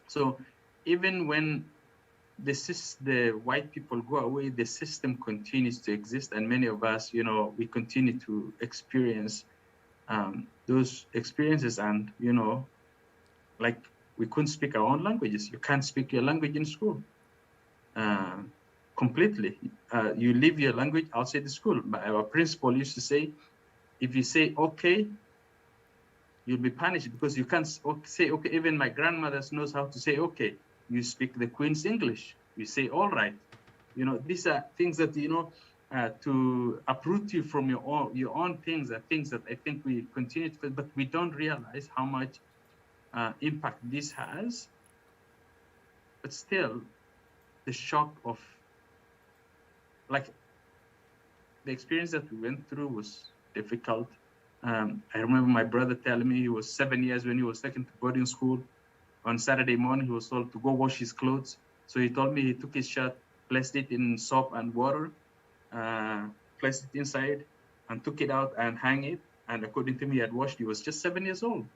So even when the white people go away, the system continues to exist, and many of us, we continue to experience those experiences. And like we couldn't speak our own languages. You can't speak your language in school completely. You leave your language outside the school. But our principal used to say, if you say okay, you'll be punished, because you can't say okay. Even my grandmother knows how to say okay. You speak the Queen's English. You say all right. These are things that to uproot you from your own things, things that I think we continue to, but we don't realize how much impact this has. But still, the shock of, like, the experience that we went through was difficult. I remember my brother telling me he was 7 years when he was taken to boarding school. On Saturday morning, he was told to go wash his clothes. So he told me he took his shirt, placed it in soap and water, placed it inside, and took it out and hang it. And according to me, he had washed. He was just 7 years old.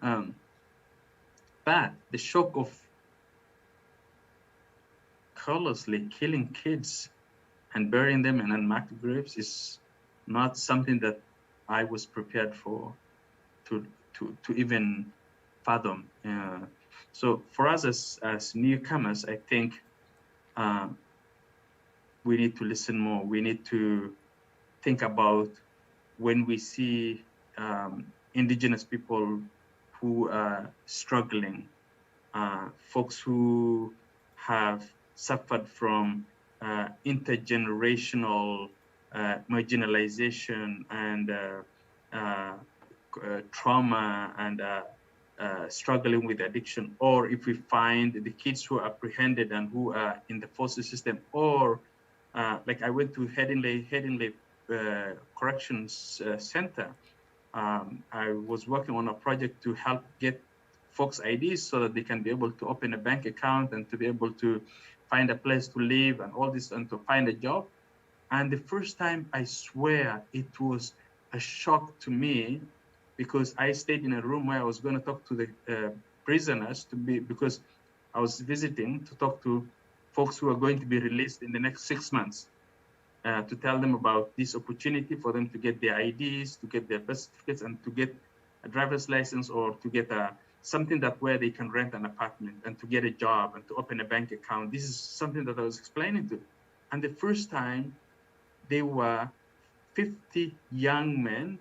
But the shock of callously killing kids and burying them in unmarked graves is not something that I was prepared for, to even fathom. So for us as newcomers, I think we need to listen more. We need to think about when we see Indigenous people who are struggling, folks who have suffered from intergenerational marginalization and trauma and struggling with addiction, or if we find the kids who are apprehended and who are in the foster system, or like I went to Headingley Corrections Center. I was working on a project to help get folks IDs so that they can be able to open a bank account and to be able to find a place to live and all this, and to find a job. And the first time, I swear, it was a shock to me, because I stayed in a room where I was going to talk to the prisoners, because I was visiting to talk to folks who are going to be released in the next 6 months, to tell them about this opportunity for them to get their IDs, to get their birth certificates, and to get a driver's license, or to get something that where they can rent an apartment, and to get a job, and to open a bank account. This is something that I was explaining to. And the first time, they were 50 young men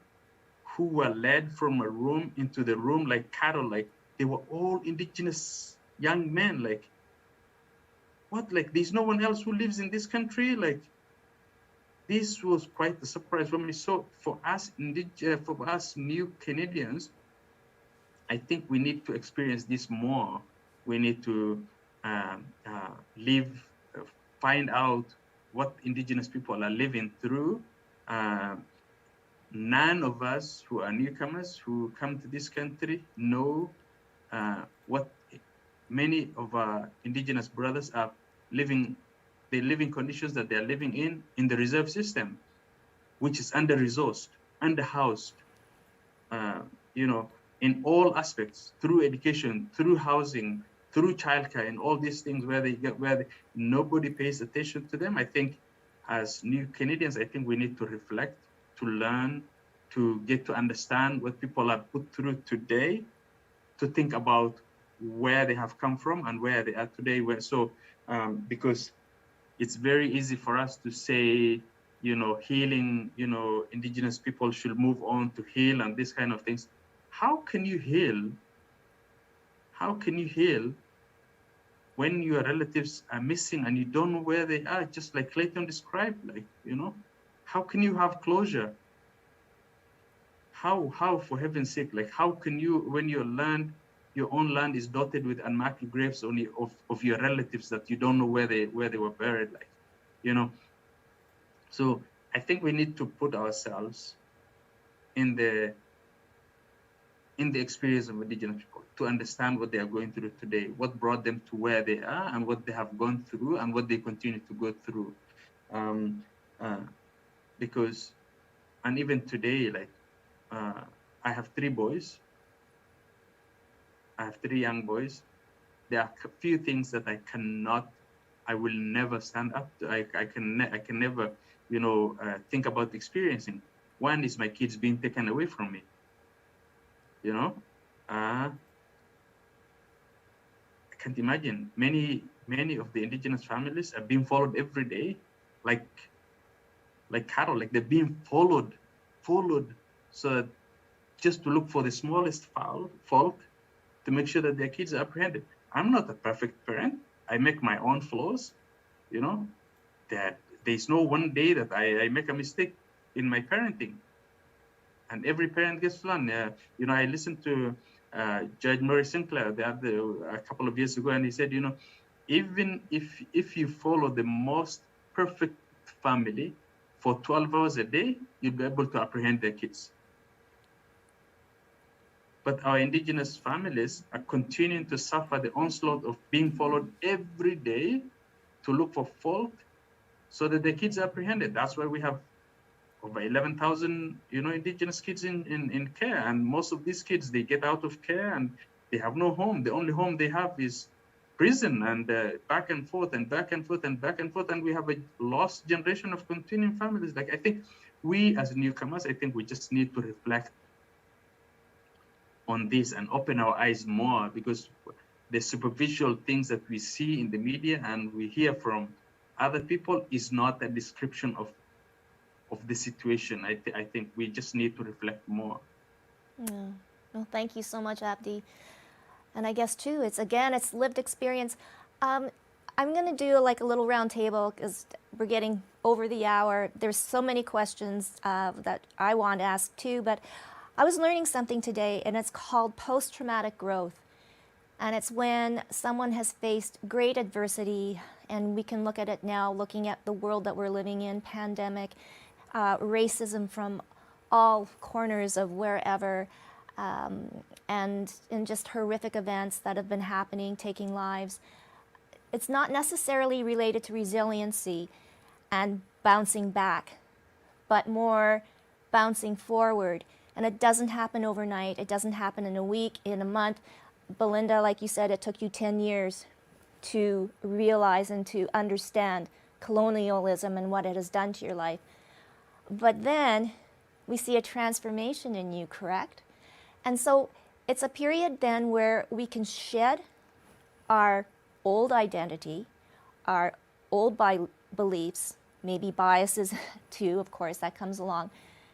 who were led from a room into the room like cattle. Like, they were all Indigenous young men. Like, what? Like, there's no one else who lives in this country? Like, this was quite a surprise for me. So for us new Canadians, I think we need to experience this more. We need to find out what Indigenous people are living through. None of us who are newcomers who come to this country know what many of our Indigenous brothers are living, the living conditions that they are living in the reserve system, which is under-resourced, under-housed, in all aspects, through education, through housing, through childcare, and all these things where nobody pays attention to them. I think as new Canadians, I think we need to reflect, to learn, to get to understand what people are put through today, to think about where they have come from and where they are today. Because it's very easy for us to say, healing, Indigenous people should move on to heal and this kind of things. How can you heal? How can you heal when your relatives are missing and you don't know where they are, just like Clayton described? Like, how can you have closure? How, for heaven's sake, like, how can you, when your own land is dotted with unmarked graves only of your relatives that you don't know where they were buried, like, So I think we need to put ourselves in the experience of Indigenous people, to understand what they are going through today, what brought them to where they are, and what they have gone through, and what they continue to go through. Because, and even today, like, I have 3 boys. I have 3 young boys. There are a few things that I will never stand up to. I can never, think about experiencing. One is my kids being taken away from me. I can't imagine. Many of the Indigenous families are being followed every day, like cattle. Like, they're being followed, so that just to look for the smallest fault to make sure that their kids are apprehended. I'm not a perfect parent. I make my own flaws. There there's no one day that I make a mistake in my parenting. And every parent gets to learn. I listened to Judge Murray Sinclair a couple of years ago, and he said, even if you follow the most perfect family for 12 hours a day, you'll be able to apprehend their kids. But our Indigenous families are continuing to suffer the onslaught of being followed every day to look for fault so that the kids are apprehended. That's why we have over 11,000, Indigenous kids in care. And most of these kids, they get out of care and they have no home. The only home they have is prison, and back and forth and back and forth and back and forth. And we have a lost generation of continuing families. Like, I think we as newcomers, I think we just need to reflect on this and open our eyes more, because the superficial things that we see in the media and we hear from other people is not a description of the situation. I think we just need to reflect more. Yeah. Well, thank you so much, Abdi. And I guess too, it's lived experience. I'm going to do like a little round table because we're getting over the hour. There's so many questions that I want to ask too, but I was learning something today, and it's called post-traumatic growth. And it's when someone has faced great adversity, and we can look at it now, looking at the world that we're living in, pandemic, racism from all corners of wherever, and just horrific events that have been happening, taking lives. It's not necessarily related to resiliency and bouncing back, but more bouncing forward. And it doesn't happen overnight. It doesn't happen in a week, in a month. Belinda, like you said, it took you 10 years to realize and to understand colonialism and what it has done to your life. But then we see a transformation in you, correct? And so it's a period then where we can shed our old identity, our old beliefs, maybe biases too, of course, that comes along,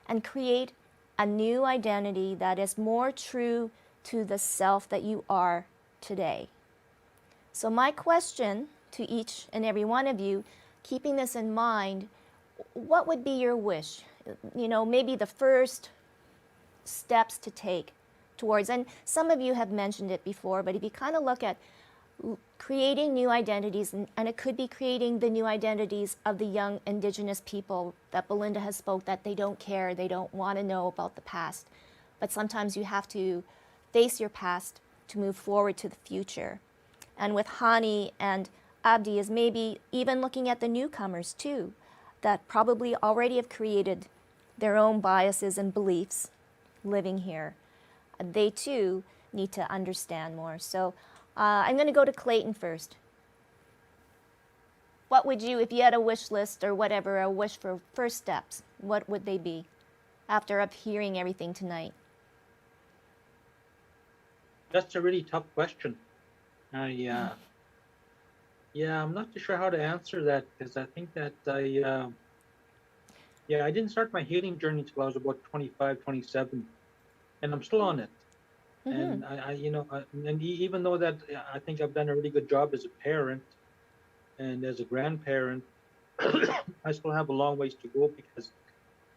and create a new identity that is more true to the self that you are today. So my question to each and every one of you, keeping this in mind, what would be your wish? Maybe the first steps to take towards, and some of you have mentioned it before, but if you kind of look at creating new identities, and it could be creating the new identities of the young Indigenous people that Belinda has spoke, that they don't care, they don't want to know about the past. But sometimes you have to face your past to move forward to the future. And with Hani and Abdi is maybe even looking at the newcomers too, that probably already have created their own biases and beliefs living here. They too need to understand more. So I'm going to go to Clayton first. What would you, if you had a wish list or whatever, a wish for first steps, what would they be after hearing everything tonight? That's a really tough question. I'm not too sure how to answer that, because I think that I didn't start my healing journey until I was about 25, 27, and I'm still on it. And even though that I think I've done a really good job as a parent and as a grandparent, I still have a long ways to go, because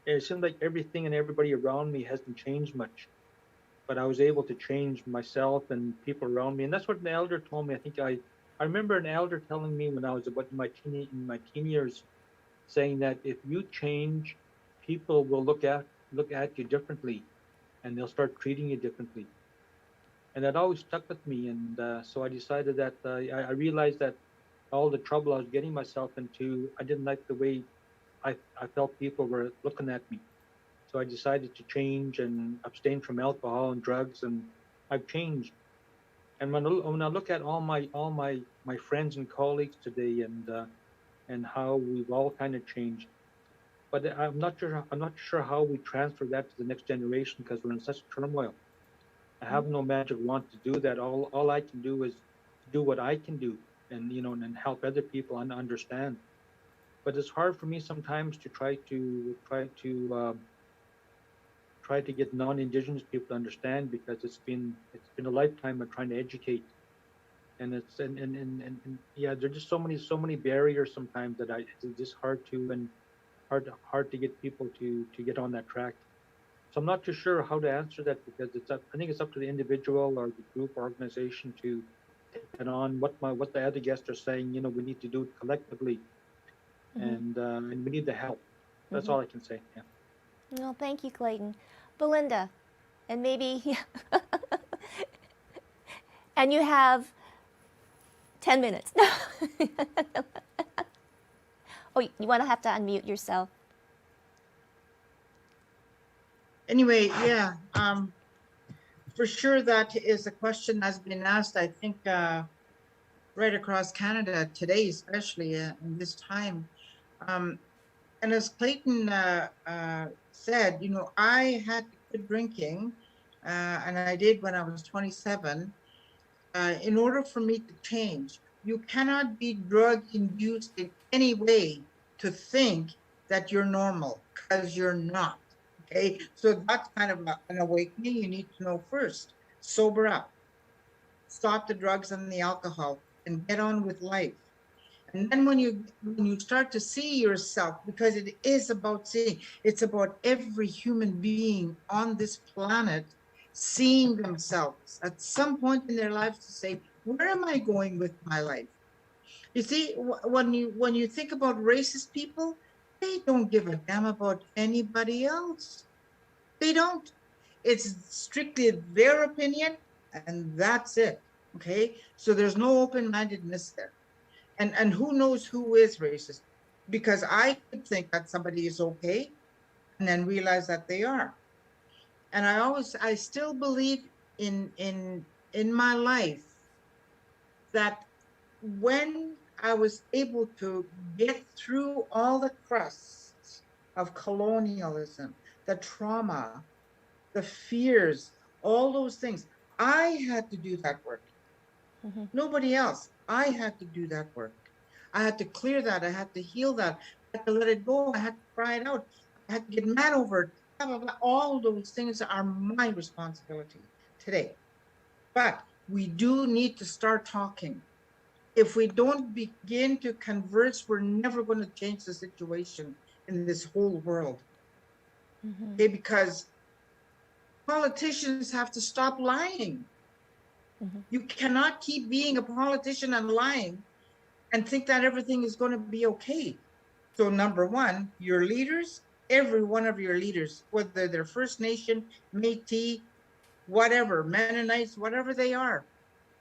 it seems like everything and everybody around me hasn't changed much. But I was able to change myself and people around me. And that's what an elder told me. I think I remember an elder telling me when I was about in my teen years, saying that if you change, people will look at you differently, and they'll start treating you differently. And that always stuck with me. And so I decided that I realized that all the trouble I was getting myself into, I didn't like the way I felt people were looking at me. So I decided to change and abstain from alcohol and drugs, and I've changed. And when I look at all my friends and colleagues today, and how we've all kind of changed, but I'm not sure how we transfer that to the next generation, because we're in such turmoil. I have no magic wand to do that. All I can do is do what I can do, and and help other people and understand. But it's hard for me sometimes to try to get non-Indigenous people to understand, because it's been a lifetime of trying to educate. and it's yeah, there's just so many barriers sometimes that it's just hard to get people to get on that track. So I'm not too sure how to answer that, because I think it's up to the individual or the group or organization to take it on. What the other guests are saying, we need to do it collectively, and we need the help. That's all I can say. Yeah. No, thank you, Clayton. Belinda, and maybe, and you have 10 minutes. Oh, you want to have to unmute yourself. Anyway, yeah, for sure that is a question that's been asked, I think, right across Canada today, especially in this time. And as Clayton said, I had to quit drinking, and I did when I was 27, in order for me to change. You cannot be drug induced in any way to think that you're normal, because you're not. Okay, so that's kind of an awakening you need to know first. Sober up, stop the drugs and the alcohol, and get on with life. And then when you start to see yourself, because it is about seeing, it's about every human being on this planet seeing themselves at some point in their lives to say, where am I going with my life? You see, when you think about racist people, they don't give a damn about anybody else. They don't. It's strictly their opinion, and that's it. Okay, so there's no open-mindedness there. And who knows who is racist? Because I could think that somebody is okay and then realize that they are. And I still believe in my life that when I was able to get through all the crusts of colonialism, the trauma, the fears, all those things, I had to do that work. Nobody else. I had to do that work. I had to clear that. I had to heal that. I had to let it go. I had to cry it out. I had to get mad over it. Blah, blah, blah. All those things are my responsibility today. But we do need to start talking. If we don't begin to converse, we're never going to change the situation in this whole world. Okay, because politicians have to stop lying. You cannot keep being a politician and lying and think that everything is going to be okay. So number one, your leaders, every one of your leaders, whether they're First Nation, Métis, whatever, Mennonites, whatever they are,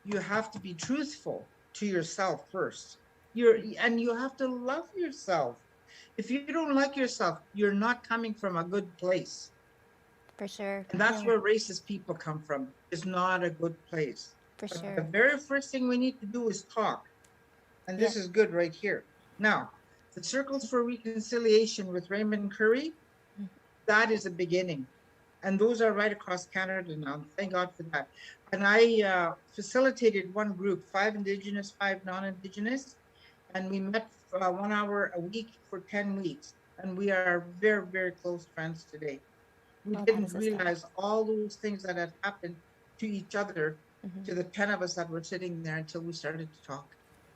you have to be truthful to yourself first. And you have to love yourself. If you don't like yourself, you're not coming from a good place. For sure. And that's where racist people come from. It's not a good place. For But sure. the very first thing we need to do is talk. And this is good right here. Now, the Circles for Reconciliation with Raymond Curry, that is a beginning. And those are right across Canada now. Thank God for that. And I facilitated one group, 5 Indigenous, 5 non-Indigenous, and we met 1 hour a week for 10 weeks. And we are very, very close friends today. We didn't realize all those things that had happened to each other, to the 10 of us that were sitting there, until we started to talk.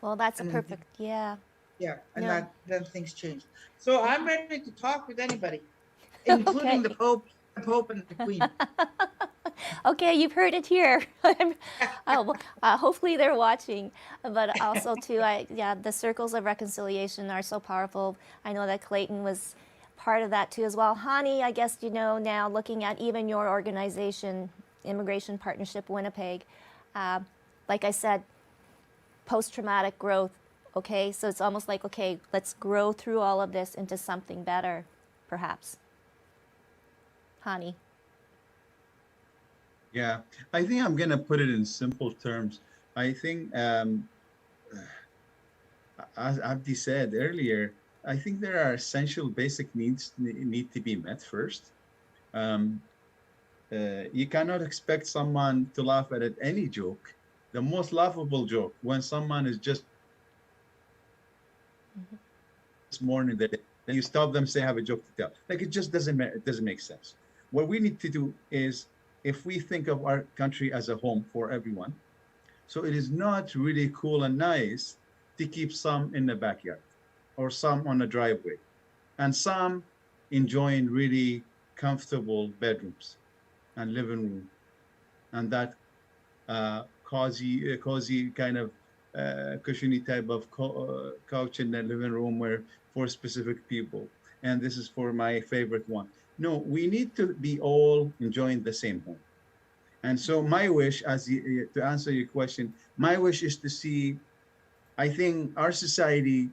Well, that's a perfect, yeah. Yeah, and then things changed. So I'm ready to talk with anybody, including the Pope and the Queen. Okay, you've heard it here. Hopefully they're watching, but also too, the circles of reconciliation are so powerful. I know that Clayton was part of that too as well. Hani, I guess now looking at even your organization, Immigration Partnership Winnipeg, like I said, post-traumatic growth. Okay, so it's almost like, okay, let's grow through all of this into something better, perhaps. Hani. Yeah, I think I'm going to put it in simple terms. I think, as Abdi said earlier, I think there are essential basic needs need to be met first. You cannot expect someone to laugh at any joke, the most laughable joke, when someone is just this morning that then you stop them, say, have a joke to tell. Like, it just doesn't make sense. What we need to do is, if we think of our country as a home for everyone, So it is not really cool and nice to keep some in the backyard or some on the driveway and some enjoying really comfortable bedrooms and living room and that cozy kind of cushiony type of couch in the living room where for specific people. And this is for my favorite one. No, we need to be all enjoying the same home. And so my wish, to answer your question, my wish is to see, I think our society,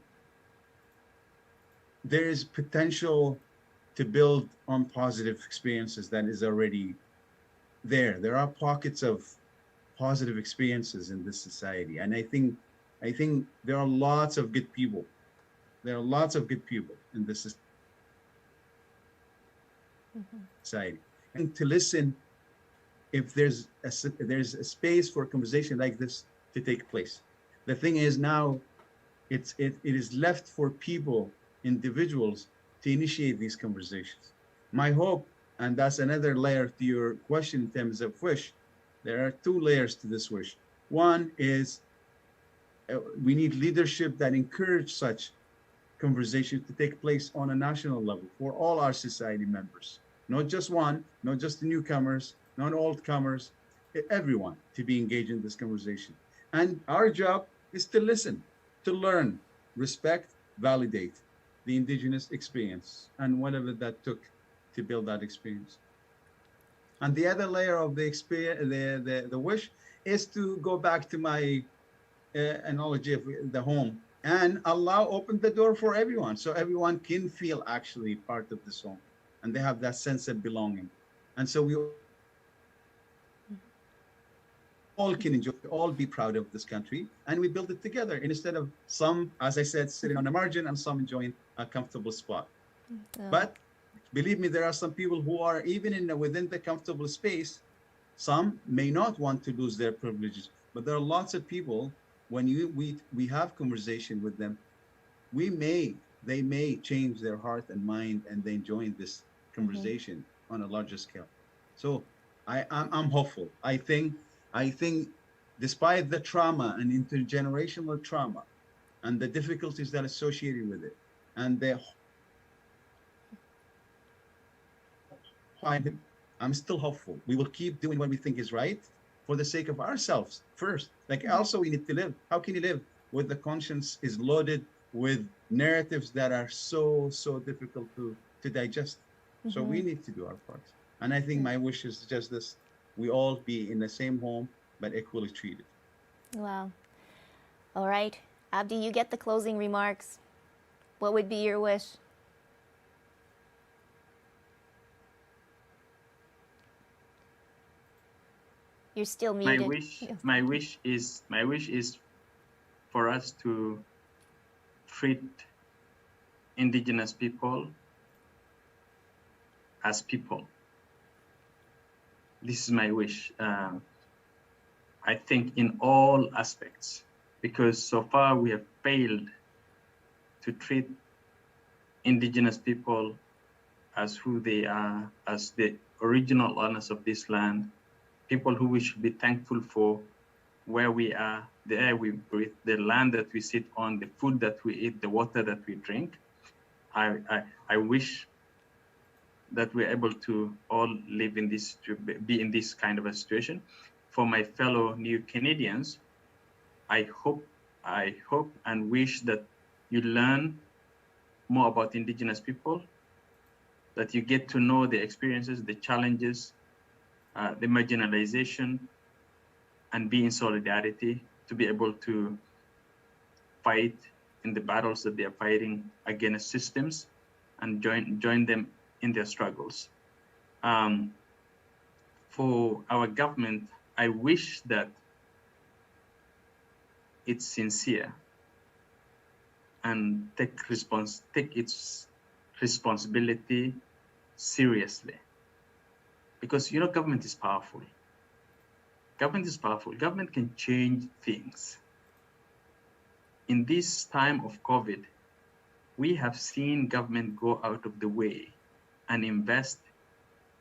there is potential to build on positive experiences that is already there. There are pockets of positive experiences in this society. And I think there are lots of good people. There are lots of good people in this society. And to listen if there's a space for a conversation like this to take place. The thing is now it is left for people, individuals, to initiate these conversations. My hope, and that's another layer to your question in terms of wish, there are two layers to this wish. One is we need leadership that encourage such conversations to take place on a national level for all our society members, not just one, not just the newcomers, not old comers, everyone to be engaged in this conversation. And our job is to listen, to learn, respect, validate the Indigenous experience and whatever that took to build that experience. And the other layer of the experience, the wish, is to go back to my analogy of the home and open the door for everyone, so everyone can feel actually part of this home, and they have that sense of belonging. And so we all can enjoy, all be proud of this country, and we build it together instead of some, as I said, sitting on the margin and some enjoying a comfortable spot. But believe me, there are some people who are even within the comfortable space. Some may not want to lose their privileges, but there are lots of people. When we have conversation with them, they may change their heart and mind, and they join this conversation on a larger scale. So I'm hopeful. I think despite the trauma and intergenerational trauma and the difficulties that are associated with it, and I'm still hopeful. We will keep doing what we think is right for the sake of ourselves first. Like also we need to live. How can you live with the conscience is loaded with narratives that are so difficult to digest? So we need to do our part. And I think my wish is just this: we all be in the same home, but equally treated. Wow. All right. Abdi, you get the closing remarks. What would be your wish? You're still muted. My wish is for us to treat Indigenous people as people. This is my wish. I think in all aspects, because so far we have failed to treat Indigenous people as who they are, as the original owners of this land, people who we should be thankful for where we are, the air we breathe, the land that we sit on, the food that we eat, the water that we drink. I wish that we're able to all live in this, to be in this kind of a situation. For my fellow New Canadians, I hope and wish that you learn more about Indigenous people, that you get to know the experiences, the challenges, the marginalization, and be in solidarity to be able to fight in the battles that they are fighting against systems and join them in their struggles. For our government, I wish that it's sincere and take its responsibility seriously. Because, you know, government is powerful. Government is powerful. Government can change things. In this time of COVID, we have seen government go out of the way and invest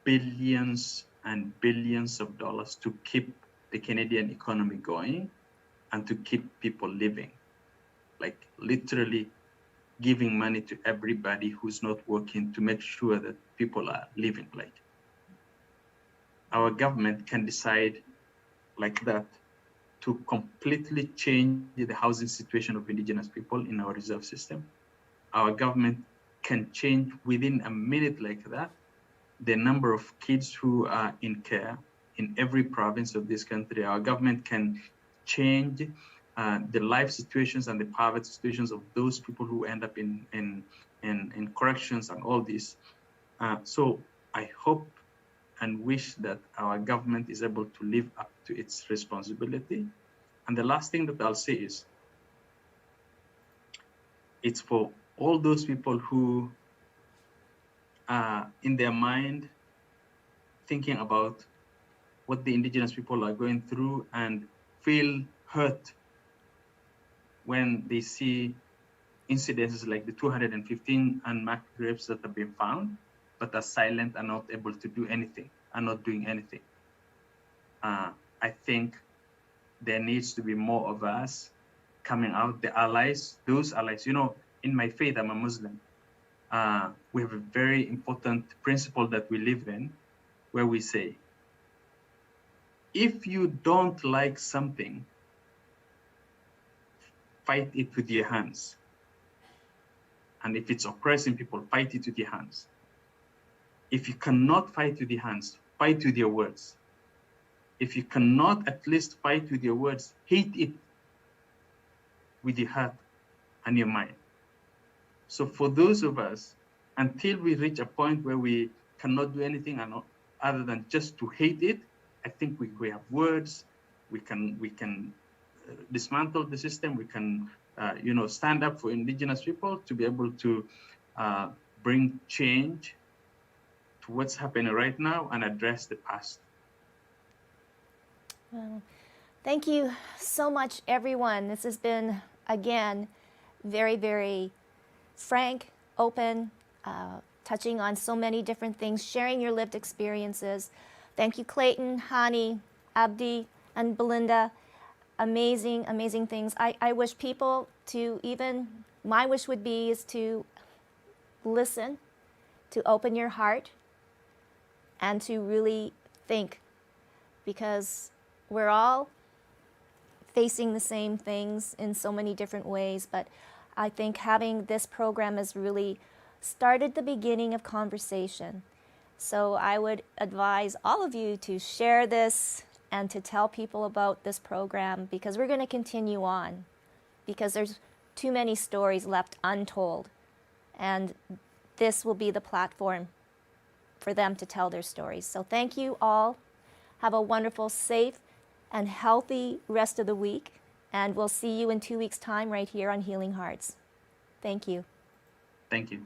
billions and billions of dollars to keep the Canadian economy going and to keep people living, like literally giving money to everybody who's not working to make sure that people are living. Like our government can decide like that to completely change the housing situation of Indigenous people in our reserve system. Our government can change within a minute like that the number of kids who are in care in every province of this country. Our government can change the life situations and the poverty situations of those people who end up in corrections and all this. So I hope and wish that our government is able to live up to its responsibility. And the last thing that I'll say is, it's for all those people who are in their mind thinking about what the Indigenous people are going through and feel hurt when they see incidences like the 215 unmarked graves that have been found, but are silent and not able to do anything, and not doing anything. I think there needs to be more of us coming out, the allies, those allies. You know, in my faith, I'm a Muslim. We have a very important principle that we live in, where we say, if you don't like something, fight it with your hands. And if it's oppressing people, fight it with your hands. If you cannot fight with your hands, fight with your words. If you cannot at least fight with your words, hate it with your heart and your mind. So for those of us, until we reach a point where we cannot do anything other than just to hate it, I think we have words, we can dismantle the system, we can stand up for Indigenous people to be able to bring change to what's happening right now and address the past. Well, thank you so much, everyone. This has been, again, very, very frank, open, touching on so many different things, sharing your lived experiences. Thank you, Clayton, Hani, Abdi, and Belinda. Amazing, amazing things. I wish people to my wish would be is to listen, to open your heart, and to really think, because we're all facing the same things in so many different ways, but I think having this program has really started the beginning of conversation. So I would advise all of you to share this and to tell people about this program, because we're going to continue on, because there's too many stories left untold, and this will be the platform for them to tell their stories. So thank you all. Have a wonderful, safe, and healthy rest of the week, and we'll see you in 2 weeks' time right here on Healing Hearts. Thank you. Thank you.